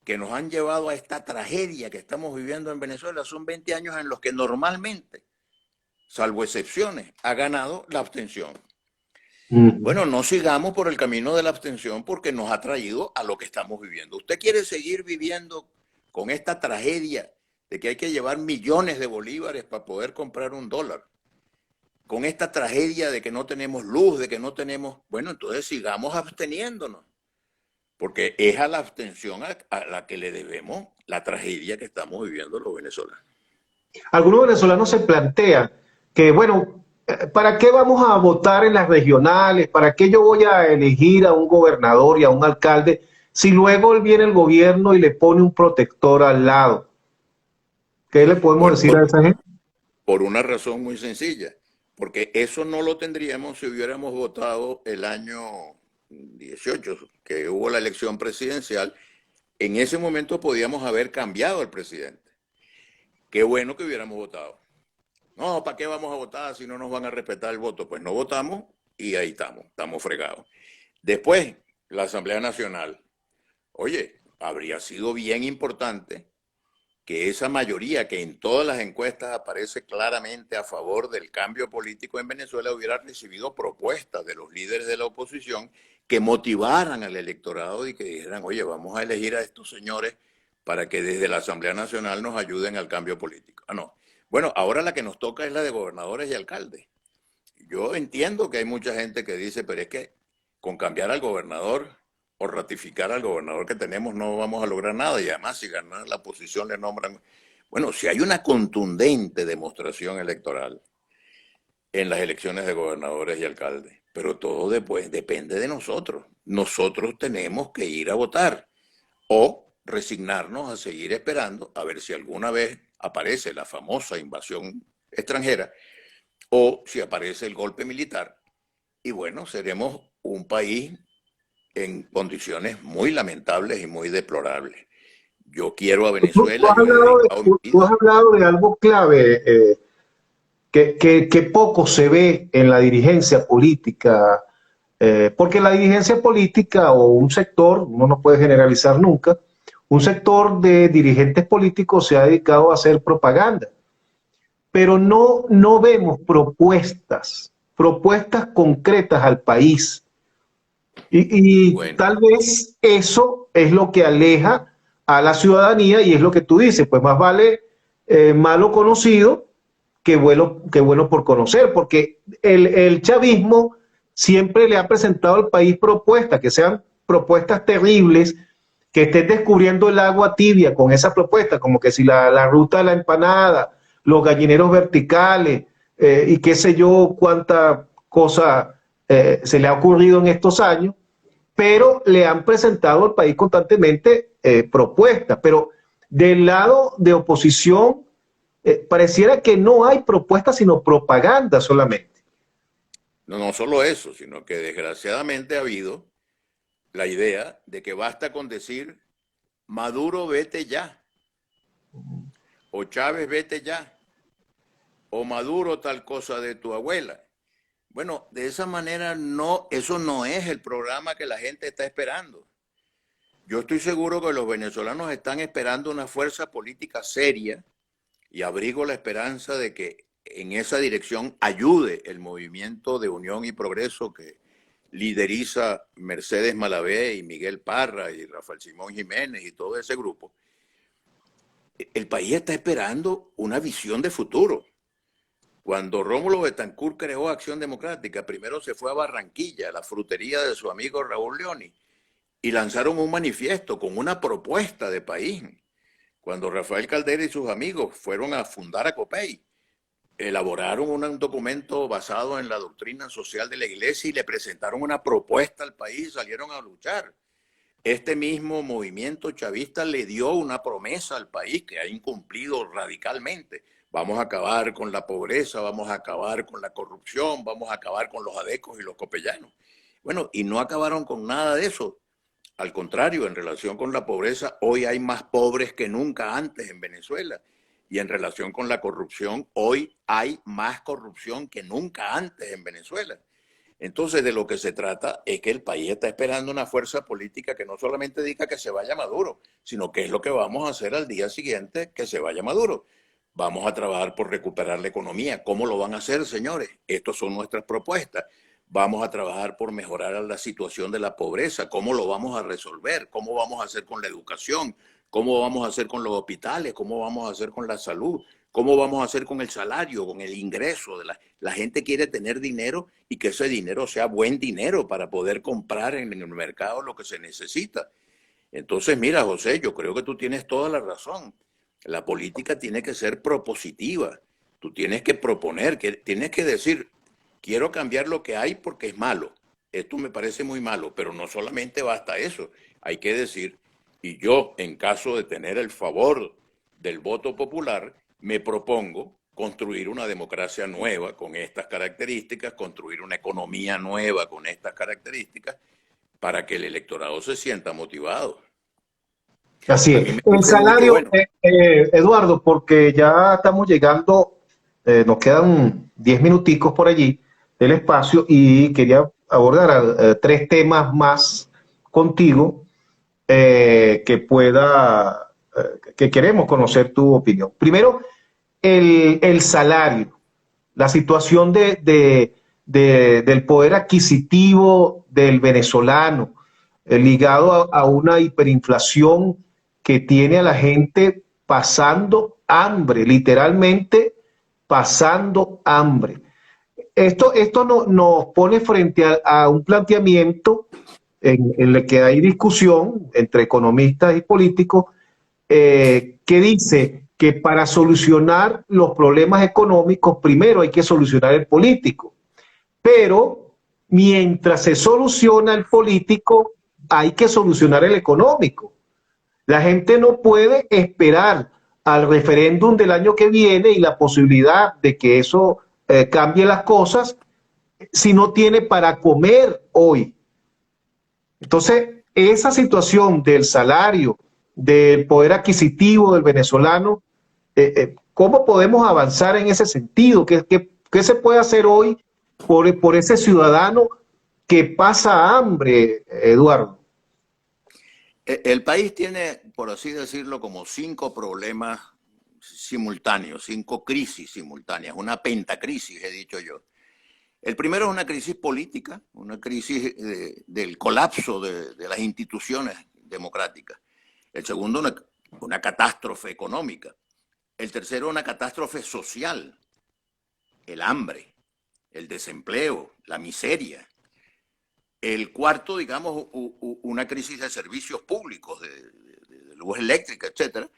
que nos han llevado a esta tragedia que estamos viviendo en Venezuela son 20 años en los que normalmente, salvo excepciones, ha ganado la abstención. Bueno, no sigamos por el camino de la abstención porque nos ha traído a lo que estamos viviendo. ¿Usted quiere seguir viviendo con esta tragedia de que hay que llevar millones de bolívares para poder comprar un dólar? Con esta tragedia de que no tenemos luz, de que no tenemos... Bueno, entonces sigamos absteniéndonos, porque es a la abstención a la que le debemos la tragedia que estamos viviendo los venezolanos. Algunos venezolanos se plantean que, bueno, ¿para qué vamos a votar en las regionales? ¿Para qué yo voy a elegir a un gobernador y a un alcalde si luego viene el gobierno y le pone un protector al lado? ¿Qué le podemos decir a esa gente? Por una razón muy sencilla, porque eso no lo tendríamos si hubiéramos votado el año 18, que hubo la elección presidencial. En ese momento podíamos haber cambiado al presidente. Qué bueno que hubiéramos votado. No, ¿para qué vamos a votar si no nos van a respetar el voto? Pues no votamos y ahí estamos fregados. Después, la Asamblea Nacional. Oye, habría sido bien importante que esa mayoría que en todas las encuestas aparece claramente a favor del cambio político en Venezuela hubiera recibido propuestas de los líderes de la oposición que motivaran al electorado y que dijeran, oye, vamos a elegir a estos señores para que desde la Asamblea Nacional nos ayuden al cambio político. Ah, no. Bueno, ahora la que nos toca es la de gobernadores y alcaldes. Yo entiendo que hay mucha gente que dice, pero es que con cambiar al gobernador o ratificar al gobernador que tenemos no vamos a lograr nada, y además si ganan la posición le nombran... Bueno, si hay una contundente demostración electoral en las elecciones de gobernadores y alcaldes, pero todo después depende de nosotros. Nosotros tenemos que ir a votar o resignarnos a seguir esperando a ver si alguna vez aparece la famosa invasión extranjera o si aparece el golpe militar. Y bueno, seremos un país en condiciones muy lamentables y muy deplorables. Yo quiero a Venezuela. Tú has hablado de algo clave, que poco se ve en la dirigencia política, porque la dirigencia política o un sector, uno no puede generalizar nunca, un sector de dirigentes políticos se ha dedicado a hacer propaganda, pero no vemos propuestas concretas al país. Y Bueno, tal vez eso es lo que aleja a la ciudadanía y es lo que tú dices, pues más vale malo conocido que bueno por conocer, porque el chavismo siempre le ha presentado al país propuestas, que sean propuestas terribles, que estén descubriendo el agua tibia con esa propuesta, como que si la ruta de la empanada, los gallineros verticales y qué sé yo cuánta cosa se le ha ocurrido en estos años, pero le han presentado al país constantemente propuestas. Pero del lado de oposición, pareciera que no hay propuestas, sino propaganda solamente. no solo eso, sino que desgraciadamente ha habido la idea de que basta con decir Maduro vete ya, o Chávez vete ya, o Maduro tal cosa de tu abuela. Bueno, de esa manera no, eso no es el programa que la gente está esperando. Yo estoy seguro que los venezolanos están esperando una fuerza política seria y abrigo la esperanza de que en esa dirección ayude el movimiento de unión y progreso que lideriza Mercedes Malavé y Miguel Parra y Rafael Simón Jiménez y todo ese grupo. El país está esperando una visión de futuro. Cuando Rómulo Betancourt creó Acción Democrática, primero se fue a Barranquilla, a la frutería de su amigo Raúl Leoni, y lanzaron un manifiesto con una propuesta de país. Cuando Rafael Caldera y sus amigos fueron a fundar a COPEI, elaboraron un documento basado en la doctrina social de la iglesia y le presentaron una propuesta al país y salieron a luchar. Este mismo movimiento chavista le dio una promesa al país que ha incumplido radicalmente. Vamos a acabar con la pobreza, vamos a acabar con la corrupción, vamos a acabar con los adecos y los copellanos. Bueno, y no acabaron con nada de eso. Al contrario, en relación con la pobreza, hoy hay más pobres que nunca antes en Venezuela. Y en relación con la corrupción, hoy hay más corrupción que nunca antes en Venezuela. Entonces, de lo que se trata es que el país está esperando una fuerza política que no solamente diga que se vaya Maduro, sino que es lo que vamos a hacer al día siguiente que se vaya Maduro. Vamos a trabajar por recuperar la economía. ¿Cómo lo van a hacer, señores? Estas son nuestras propuestas. Vamos a trabajar por mejorar la situación de la pobreza. ¿Cómo lo vamos a resolver? ¿Cómo vamos a hacer con la educación? ¿Cómo vamos a hacer con los hospitales? ¿Cómo vamos a hacer con la salud? ¿Cómo vamos a hacer con el salario, con el ingreso? La gente quiere tener dinero y que ese dinero sea buen dinero para poder comprar en el mercado lo que se necesita. Entonces, mira, José, yo creo que tú tienes toda la razón. La política tiene que ser propositiva. Tú tienes que proponer, tienes que decir, quiero cambiar lo que hay porque es malo. Esto me parece muy malo, pero no solamente basta eso. Hay que decir, y yo, en caso de tener el favor del voto popular, me propongo construir una democracia nueva con estas características, construir una economía nueva con estas características, para que el electorado se sienta motivado. Así A es. mí me El parece mucho, salario, bueno, Eduardo, porque ya estamos llegando, nos quedan 10 minuticos por allí del espacio y quería abordar tres temas más contigo que queremos conocer tu opinión. Primero, el salario, la situación del poder adquisitivo del venezolano, ligado a una hiperinflación que tiene a la gente pasando hambre, literalmente pasando hambre. Esto nos pone frente a un planteamiento en el que hay discusión entre economistas y políticos que dice que para solucionar los problemas económicos primero hay que solucionar el político, pero mientras se soluciona el político hay que solucionar el económico. La gente no puede esperar al referéndum del año que viene y la posibilidad de que eso cambie las cosas si no tiene para comer hoy. Entonces, esa situación del salario, del poder adquisitivo del venezolano, ¿Cómo podemos avanzar en ese sentido? ¿Qué se puede hacer hoy por ese ciudadano que pasa hambre, Eduardo? El país tiene, por así decirlo, como 5 problemas simultáneos, 5 crisis simultáneas, una pentacrisis, he dicho yo. El primero es una crisis política, una crisis del colapso de las instituciones democráticas. El segundo, una catástrofe económica. El tercero, una catástrofe social, el hambre, el desempleo, la miseria. El cuarto, digamos, una crisis de servicios públicos, de luz eléctrica, etcétera.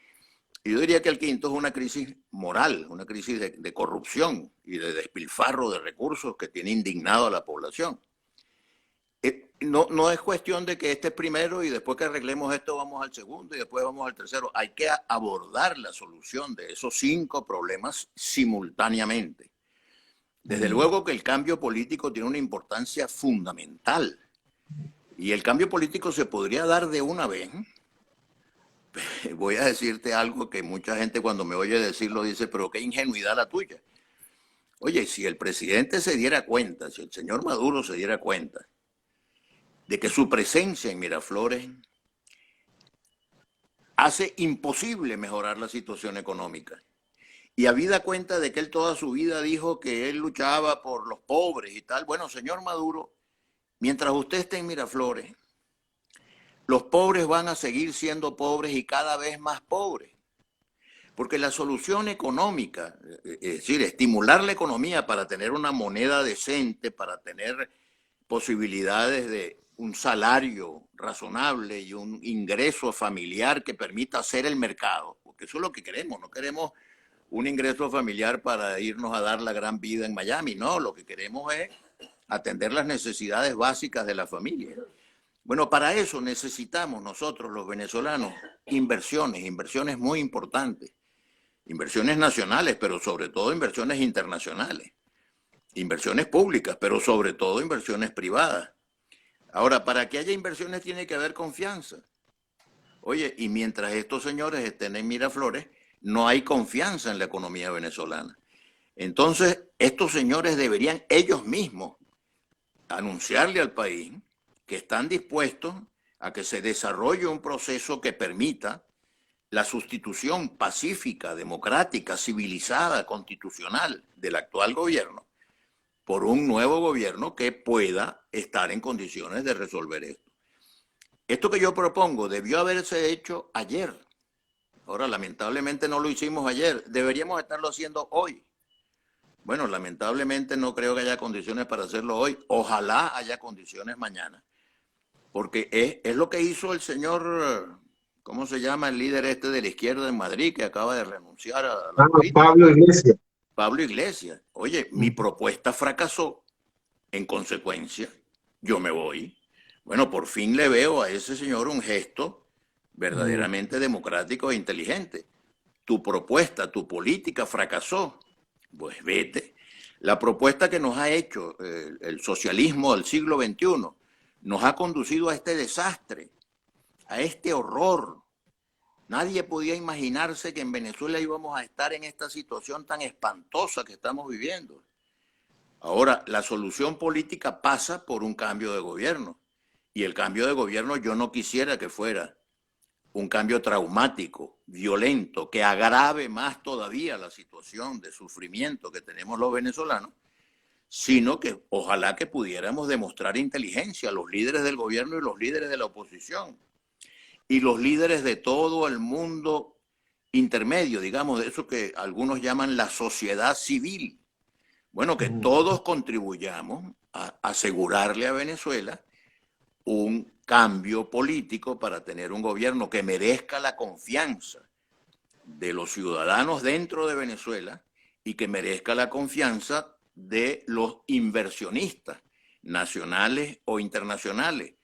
Y yo diría que el quinto es una crisis moral, una crisis de corrupción y de despilfarro de recursos que tiene indignado a la población. No es cuestión de que este es primero y después que arreglemos esto vamos al segundo y después vamos al tercero. Hay que abordar la solución de esos 5 problemas simultáneamente. Desde luego que el cambio político tiene una importancia fundamental y el cambio político se podría dar de una vez. Voy a decirte algo que mucha gente cuando me oye decirlo dice, pero qué ingenuidad la tuya. Oye, si el presidente se diera cuenta, si el señor Maduro se diera cuenta de que su presencia en Miraflores hace imposible mejorar la situación económica, y habida cuenta de que él toda su vida dijo que él luchaba por los pobres y tal, bueno, señor Maduro, mientras usted esté en Miraflores, los pobres van a seguir siendo pobres y cada vez más pobres. Porque la solución económica, es decir, estimular la economía para tener una moneda decente, para tener posibilidades de un salario razonable y un ingreso familiar que permita hacer el mercado, porque eso es lo que queremos, no queremos un ingreso familiar para irnos a dar la gran vida en Miami, no, lo que queremos es atender las necesidades básicas de la familia. Bueno, para eso necesitamos nosotros los venezolanos inversiones muy importantes, inversiones nacionales, pero sobre todo inversiones internacionales, inversiones públicas, pero sobre todo inversiones privadas. Ahora, para que haya inversiones tiene que haber confianza. Oye, y mientras estos señores estén en Miraflores, no hay confianza en la economía venezolana. Entonces, estos señores deberían ellos mismos anunciarle al país que están dispuestos a que se desarrolle un proceso que permita la sustitución pacífica, democrática, civilizada, constitucional del actual gobierno por un nuevo gobierno que pueda estar en condiciones de resolver esto. Esto que yo propongo debió haberse hecho ayer. Ahora, lamentablemente no lo hicimos ayer. Deberíamos estarlo haciendo hoy. Bueno, lamentablemente no creo que haya condiciones para hacerlo hoy. Ojalá haya condiciones mañana. Porque es lo que hizo el señor, ¿cómo se llama? El líder este de la izquierda en Madrid, que acaba de renunciar a la política. Pablo Iglesias. Pablo Iglesias. Oye, mi propuesta fracasó. En consecuencia, yo me voy. Bueno, por fin le veo a ese señor un gesto verdaderamente democrático e inteligente. Tu propuesta, tu política fracasó. Pues vete. La propuesta que nos ha hecho el socialismo del siglo XXI nos ha conducido a este desastre, a este horror. Nadie podía imaginarse que en Venezuela íbamos a estar en esta situación tan espantosa que estamos viviendo. Ahora, la solución política pasa por un cambio de gobierno. Y el cambio de gobierno yo no quisiera que fuera un cambio traumático, violento, que agrave más todavía la situación de sufrimiento que tenemos los venezolanos, sino que ojalá que pudiéramos demostrar inteligencia, los líderes del gobierno y los líderes de la oposición, y los líderes de todo el mundo intermedio, digamos, de eso que algunos llaman la sociedad civil. Bueno, que todos contribuyamos a asegurarle a Venezuela un cambio político para tener un gobierno que merezca la confianza de los ciudadanos dentro de Venezuela y que merezca la confianza de los inversionistas nacionales o internacionales,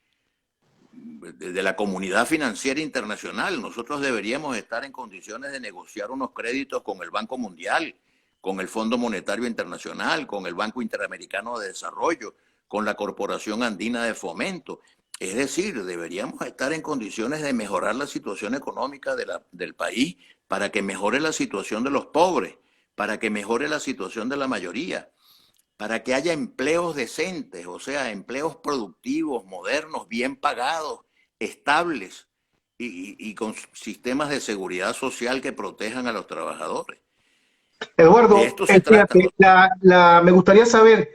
de la comunidad financiera internacional. Nosotros deberíamos estar en condiciones de negociar unos créditos con el Banco Mundial, con el Fondo Monetario Internacional, con el Banco Interamericano de Desarrollo, con la Corporación Andina de Fomento. Es decir, deberíamos estar en condiciones de mejorar la situación económica del país para que mejore la situación de los pobres, para que mejore la situación de la mayoría, para que haya empleos decentes, o sea, empleos productivos, modernos, bien pagados, estables y con sistemas de seguridad social que protejan a los trabajadores. De Eduardo, esto se trata. fíjate, me gustaría saber,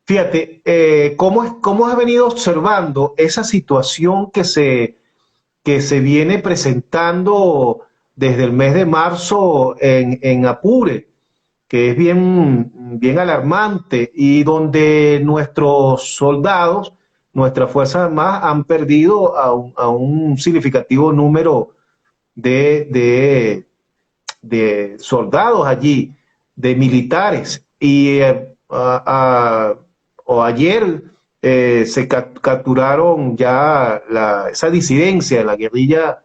fíjate, cómo has venido observando esa situación que se viene presentando desde el mes de marzo en Apure, que es bien alarmante y donde nuestros soldados, nuestras Fuerzas Armadas han perdido a un significativo número de, de, de soldados allí, de militares. Y o ayer se capturaron ya esa disidencia de la guerrilla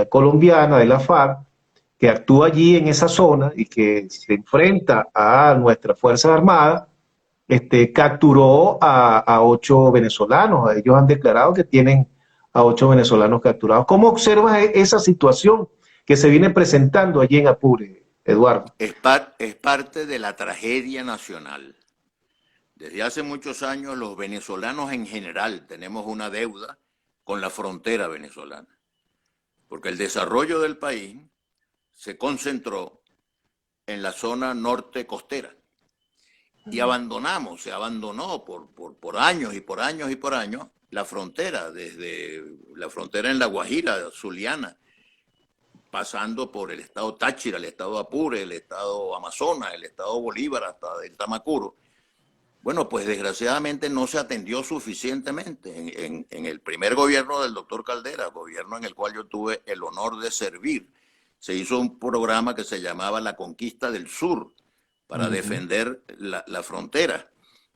colombiana de la FARC, que actúa allí en esa zona y que se enfrenta a nuestras Fuerzas Armadas, capturó a 8 venezolanos. Ellos han declarado que tienen a 8 venezolanos capturados. ¿Cómo observas esa situación que se viene presentando allí en Apure, Eduardo? Es parte de la tragedia nacional. Desde hace muchos años los venezolanos en general tenemos una deuda con la frontera venezolana, porque el desarrollo del país se concentró en la zona norte costera y se abandonó por años y por años y por años la frontera, desde la frontera en La Guajira, Zuliana, pasando por el estado Táchira, el estado Apure, el estado Amazonas, el estado Bolívar, hasta el Tamacuro. Bueno, pues desgraciadamente no se atendió suficientemente. En el primer gobierno del doctor Caldera, gobierno en el cual yo tuve el honor de servir, se hizo un programa que se llamaba La Conquista del Sur para defender la frontera.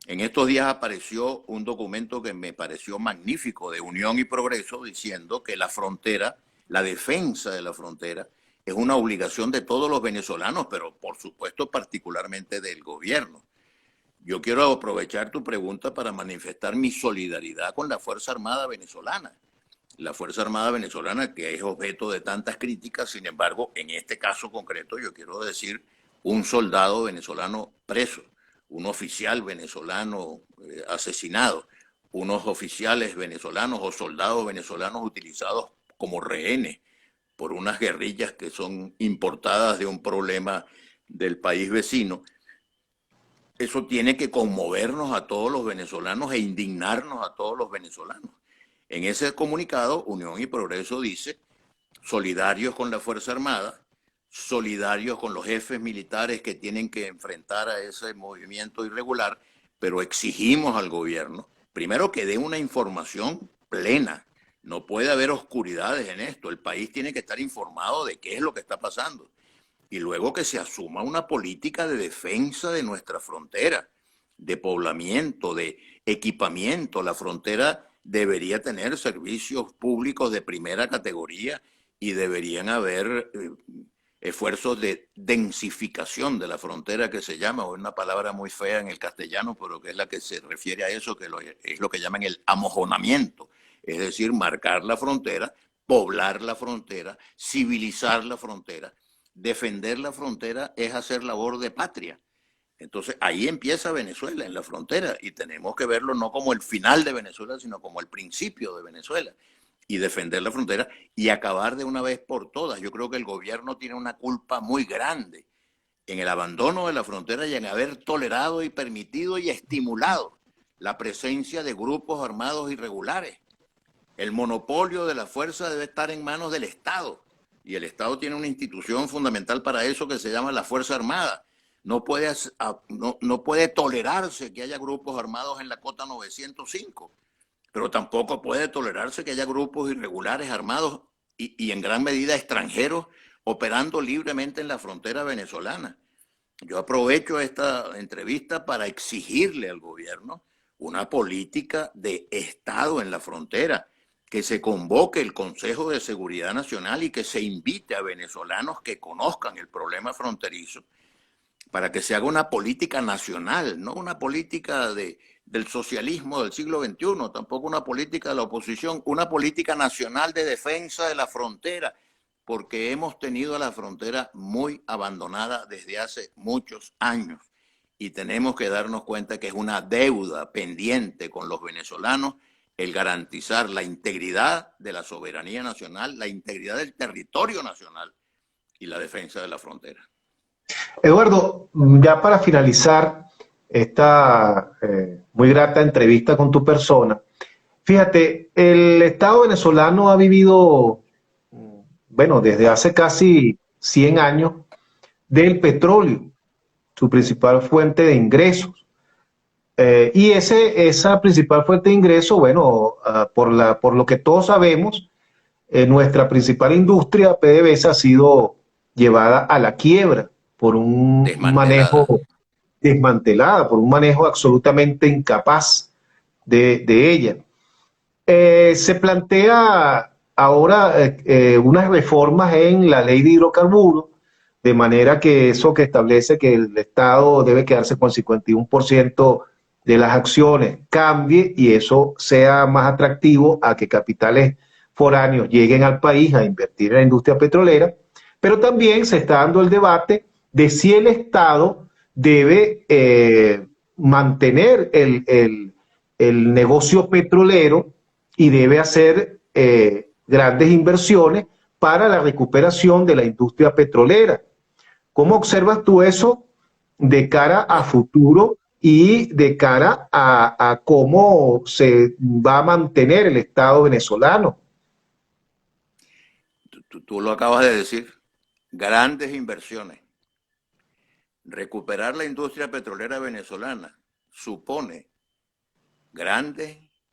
En estos días apareció un documento que me pareció magnífico de Unión y Progreso diciendo que la frontera, la defensa de la frontera, es una obligación de todos los venezolanos, pero por supuesto particularmente del gobierno. Yo quiero aprovechar tu pregunta para manifestar mi solidaridad con la Fuerza Armada venezolana. La Fuerza Armada venezolana, que es objeto de tantas críticas, sin embargo, en este caso concreto, yo quiero decir un soldado venezolano preso, un oficial venezolano asesinado, unos oficiales venezolanos o soldados venezolanos utilizados como rehenes por unas guerrillas que son importadas de un problema del país vecino. Eso tiene que conmovernos a todos los venezolanos e indignarnos a todos los venezolanos. En ese comunicado, Unión y Progreso dice, solidarios con la Fuerza Armada, solidarios con los jefes militares que tienen que enfrentar a ese movimiento irregular, pero exigimos al gobierno, primero que dé una información plena. No puede haber oscuridades en esto. El país tiene que estar informado de qué es lo que está pasando. Y luego que se asuma una política de defensa de nuestra frontera, de poblamiento, de equipamiento. La frontera debería tener servicios públicos de primera categoría y deberían haber esfuerzos de densificación de la frontera, que se llama, o es una palabra muy fea en el castellano, pero que es la que se refiere a eso, que es lo que llaman el amojonamiento, es decir, marcar la frontera, poblar la frontera, civilizar la frontera. Defender la frontera es hacer labor de patria. Entonces ahí empieza Venezuela, en la frontera, y tenemos que verlo no como el final de Venezuela, sino como el principio de Venezuela. Y defender la frontera y acabar de una vez por todas. Yo creo que el gobierno tiene una culpa muy grande en el abandono de la frontera y en haber tolerado y permitido y estimulado la presencia de grupos armados irregulares. El monopolio de la fuerza debe estar en manos del Estado. Y el Estado tiene una institución fundamental para eso que se llama la Fuerza Armada. No puede tolerarse que haya grupos armados en la cota 905, pero tampoco puede tolerarse que haya grupos irregulares armados y en gran medida extranjeros operando libremente en la frontera venezolana. Yo aprovecho esta entrevista para exigirle al gobierno una política de Estado en la frontera, que se convoque el Consejo de Seguridad Nacional y que se invite a venezolanos que conozcan el problema fronterizo para que se haga una política nacional, no una política de del socialismo del siglo XXI, tampoco una política de la oposición, una política nacional de defensa de la frontera, porque hemos tenido la frontera muy abandonada desde hace muchos años y tenemos que darnos cuenta que es una deuda pendiente con los venezolanos el garantizar la integridad de la soberanía nacional, la integridad del territorio nacional y la defensa de la frontera. Eduardo, ya para finalizar esta muy grata entrevista con tu persona, fíjate, el Estado venezolano ha vivido, bueno, desde hace casi 100 años del petróleo, su principal fuente de ingresos. Y esa principal fuente de ingresos, bueno, por lo que todos sabemos, nuestra principal industria, PDVSA, ha sido llevada a la quiebra por un manejo desmantelada, por un manejo absolutamente incapaz de ella. Se plantea ahora unas reformas en la ley de hidrocarburos, de manera que eso que establece que el Estado debe quedarse con 51% de las acciones cambie y eso sea más atractivo a que capitales foráneos lleguen al país a invertir en la industria petrolera, pero también se está dando el debate de si el Estado debe mantener el negocio petrolero y debe hacer grandes inversiones para la recuperación de la industria petrolera. ¿Cómo observas tú eso de cara a futuro y de cara a cómo se va a mantener el Estado venezolano? Tú lo acabas de decir, grandes inversiones. Recuperar la industria petrolera venezolana supone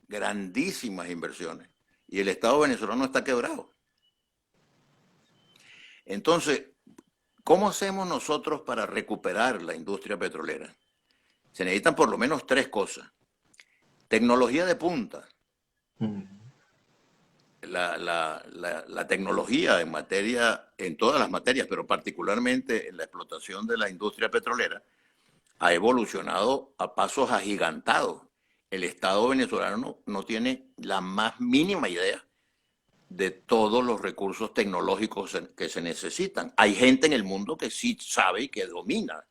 grandísimas inversiones y el Estado venezolano está quebrado. Entonces, ¿cómo hacemos nosotros para recuperar la industria petrolera? Se necesitan por lo menos 3 cosas. Tecnología de punta. La tecnología en todas las materias, pero particularmente en la explotación de la industria petrolera, ha evolucionado a pasos agigantados. El Estado venezolano no tiene la más mínima idea de todos los recursos tecnológicos que se necesitan. Hay gente en el mundo que sí sabe y que domina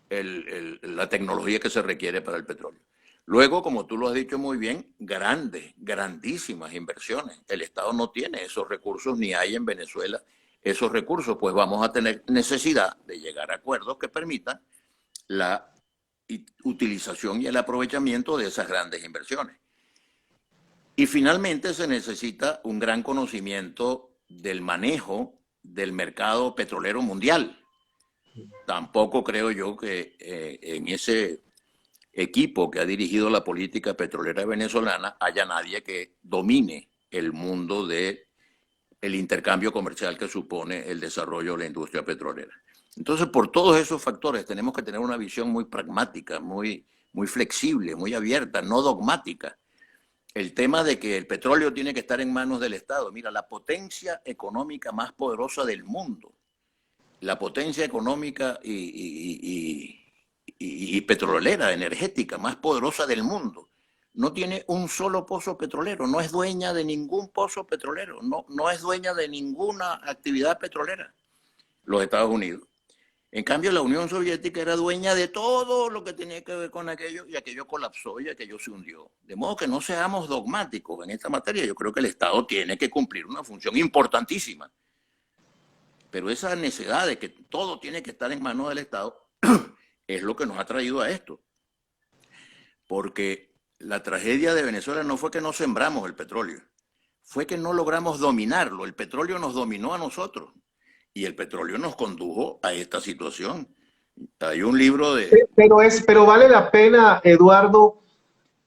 la tecnología que se requiere para el petróleo. Luego, como tú lo has dicho muy bien, grandísimas inversiones. El Estado no tiene esos recursos, ni hay en Venezuela esos recursos, pues vamos a tener necesidad de llegar a acuerdos que permitan la utilización y el aprovechamiento de esas grandes inversiones. Y finalmente se necesita un gran conocimiento del manejo del mercado petrolero mundial. Tampoco creo yo que en ese equipo que ha dirigido la política petrolera venezolana haya nadie que domine el mundo del intercambio comercial que supone el desarrollo de la industria petrolera. Entonces, por todos esos factores tenemos que tener una visión muy pragmática, muy flexible, muy abierta, no dogmática. El tema de que el petróleo tiene que estar en manos del Estado. Mira, la potencia económica más poderosa del mundo, la potencia económica y petrolera, energética más poderosa del mundo, no tiene un solo pozo petrolero, no es dueña de ningún pozo petrolero, no es dueña de ninguna actividad petrolera, los Estados Unidos. En cambio, la Unión Soviética era dueña de todo lo que tenía que ver con aquello, y aquello colapsó y aquello se hundió. De modo que no seamos dogmáticos en esta materia. Yo creo que el Estado tiene que cumplir una función importantísima. Pero esa necesidad de que todo tiene que estar en manos del Estado es lo que nos ha traído a esto. Porque la tragedia de Venezuela no fue que no sembramos el petróleo, fue que no logramos dominarlo. El petróleo nos dominó a nosotros. Y el petróleo nos condujo a esta situación. Hay un libro de... Pero vale la pena, Eduardo,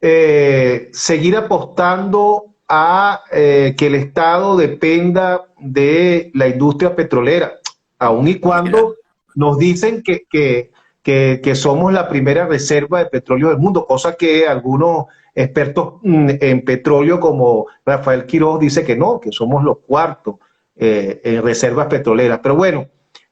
seguir apostando a que el Estado dependa de la industria petrolera, aun y cuando nos dicen que somos la primera reserva de petróleo del mundo, cosa que algunos expertos en petróleo como Rafael Quiroz dice que no, que somos los cuartos en reservas petroleras. Pero bueno,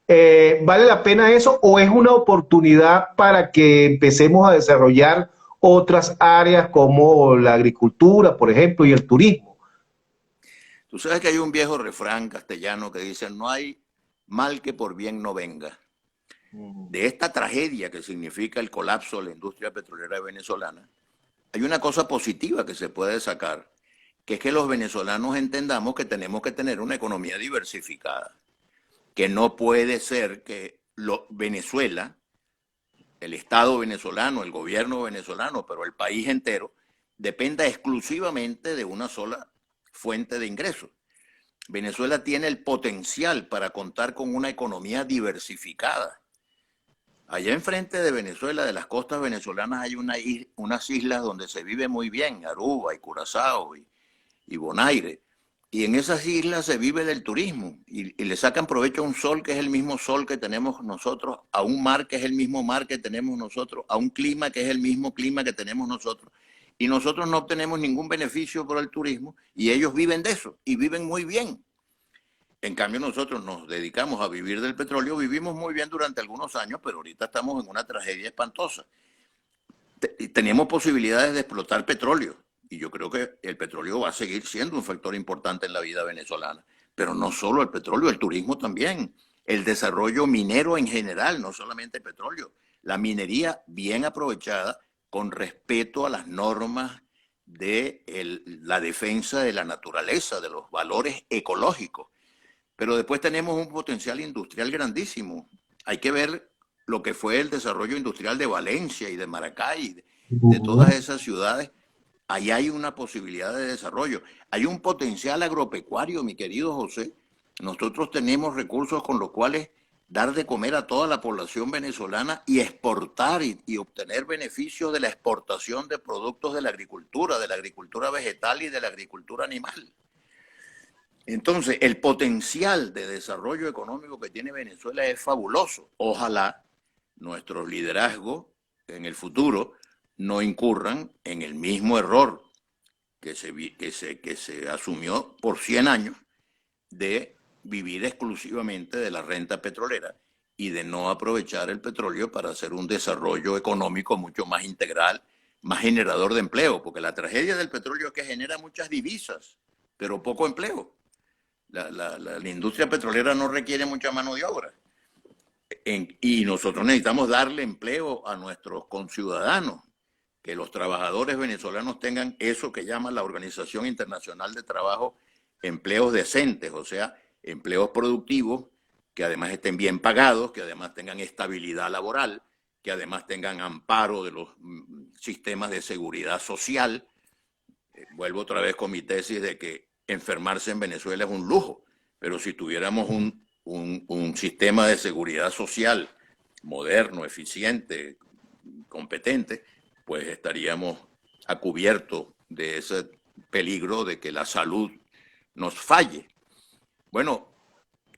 ¿vale la pena eso o es una oportunidad para que empecemos a desarrollar otras áreas como la agricultura, por ejemplo, y el turismo. Tú sabes que hay un viejo refrán castellano que dice, no hay mal que por bien no venga. De esta tragedia que significa el colapso de la industria petrolera venezolana, hay una cosa positiva que se puede sacar, que es que los venezolanos entendamos que tenemos que tener una economía diversificada, que no puede ser que Venezuela, el Estado venezolano, el gobierno venezolano, pero el país entero, dependa exclusivamente de una sola fuente de ingresos. Venezuela tiene el potencial para contar con una economía diversificada. Allá enfrente de Venezuela, de las costas venezolanas, hay unas islas donde se vive muy bien, Aruba y Curazao y Bonaire. Y en esas islas se vive del turismo y le sacan provecho a un sol que es el mismo sol que tenemos nosotros, a un mar que es el mismo mar que tenemos nosotros, a un clima que es el mismo clima que tenemos nosotros. Y nosotros no obtenemos ningún beneficio por el turismo y ellos viven de eso y viven muy bien. En cambio, nosotros nos dedicamos a vivir del petróleo, vivimos muy bien durante algunos años, pero ahorita estamos en una tragedia espantosa. Tenemos posibilidades de explotar petróleo y yo creo que el petróleo va a seguir siendo un factor importante en la vida venezolana, pero no solo el petróleo, el turismo también, el desarrollo minero en general, no solamente el petróleo, la minería bien aprovechada con respeto a las normas de la defensa de la naturaleza, de los valores ecológicos. Pero después tenemos un potencial industrial grandísimo. Hay que ver lo que fue el desarrollo industrial de Valencia y de Maracay, de todas esas ciudades. Ahí hay una posibilidad de desarrollo. Hay un potencial agropecuario, mi querido José. Nosotros tenemos recursos con los cuales dar de comer a toda la población venezolana y exportar y obtener beneficios de la exportación de productos de la agricultura vegetal y de la agricultura animal. Entonces, el potencial de desarrollo económico que tiene Venezuela es fabuloso. Ojalá nuestros liderazgos en el futuro no incurran en el mismo error que se asumió por 100 años de vivir exclusivamente de la renta petrolera y de no aprovechar el petróleo para hacer un desarrollo económico mucho más integral, más generador de empleo, porque la tragedia del petróleo es que genera muchas divisas, pero poco empleo. La industria petrolera no requiere mucha mano de obra. Y nosotros necesitamos darle empleo a nuestros conciudadanos, que los trabajadores venezolanos tengan eso que llama la Organización Internacional de Trabajo, empleos decentes, o sea, empleos productivos, que además estén bien pagados, que además tengan estabilidad laboral, que además tengan amparo de los sistemas de seguridad social. Vuelvo otra vez con mi tesis de que enfermarse en Venezuela es un lujo, pero si tuviéramos un sistema de seguridad social moderno, eficiente, competente, pues estaríamos a cubierto de ese peligro de que la salud nos falle. Bueno,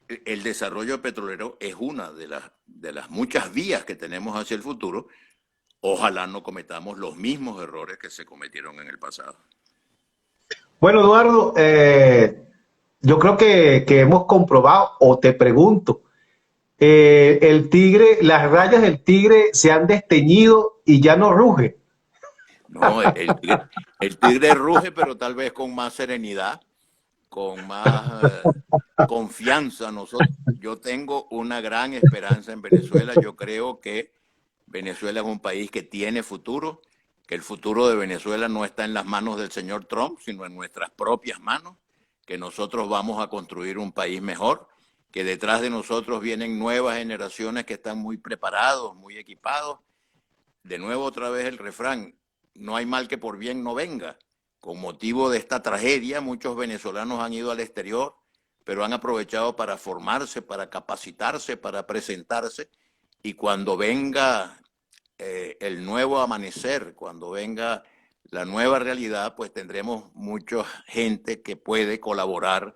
el desarrollo petrolero es una de las muchas vías que tenemos hacia el futuro. Ojalá no cometamos los mismos errores que se cometieron en el pasado. Bueno, Eduardo, yo creo que hemos comprobado, o te pregunto, el tigre, las rayas del tigre se han desteñido y ya no ruge. No, el tigre ruge, pero tal vez con más serenidad, con más confianza. Yo tengo una gran esperanza en Venezuela. Yo creo que Venezuela es un país que tiene futuro, que el futuro de Venezuela no está en las manos del señor Trump, sino en nuestras propias manos, que nosotros vamos a construir un país mejor, que detrás de nosotros vienen nuevas generaciones que están muy preparados, muy equipados. De nuevo otra vez el refrán, no hay mal que por bien no venga. Con motivo de esta tragedia, muchos venezolanos han ido al exterior, pero han aprovechado para formarse, para capacitarse, para presentarse, y cuando venga el nuevo amanecer, cuando venga la nueva realidad, pues tendremos mucha gente que puede colaborar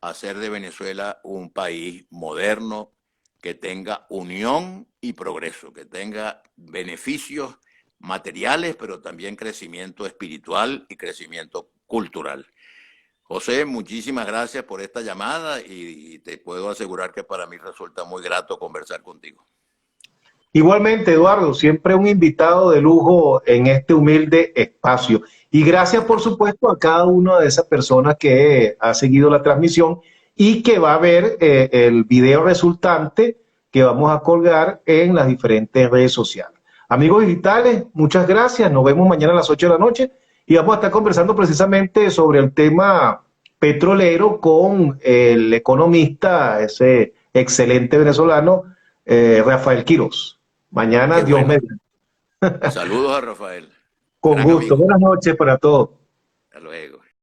a hacer de Venezuela un país moderno, que tenga unión y progreso, que tenga beneficios materiales, pero también crecimiento espiritual y crecimiento cultural. José, muchísimas gracias por esta llamada y te puedo asegurar que para mí resulta muy grato conversar contigo. Igualmente, Eduardo, siempre un invitado de lujo en este humilde espacio. Y gracias, por supuesto, a cada una de esas personas que ha seguido la transmisión y que va a ver el video resultante que vamos a colgar en las diferentes redes sociales. Amigos digitales, muchas gracias. Nos vemos mañana a las 8 de la noche y vamos a estar conversando precisamente sobre el tema petrolero con el economista, ese excelente venezolano, Rafael Quiroz. Mañana, Qué Dios bueno. mediante. Saludos a Rafael. Con Gran gusto. amigo. Buenas noches para todos. Hasta luego.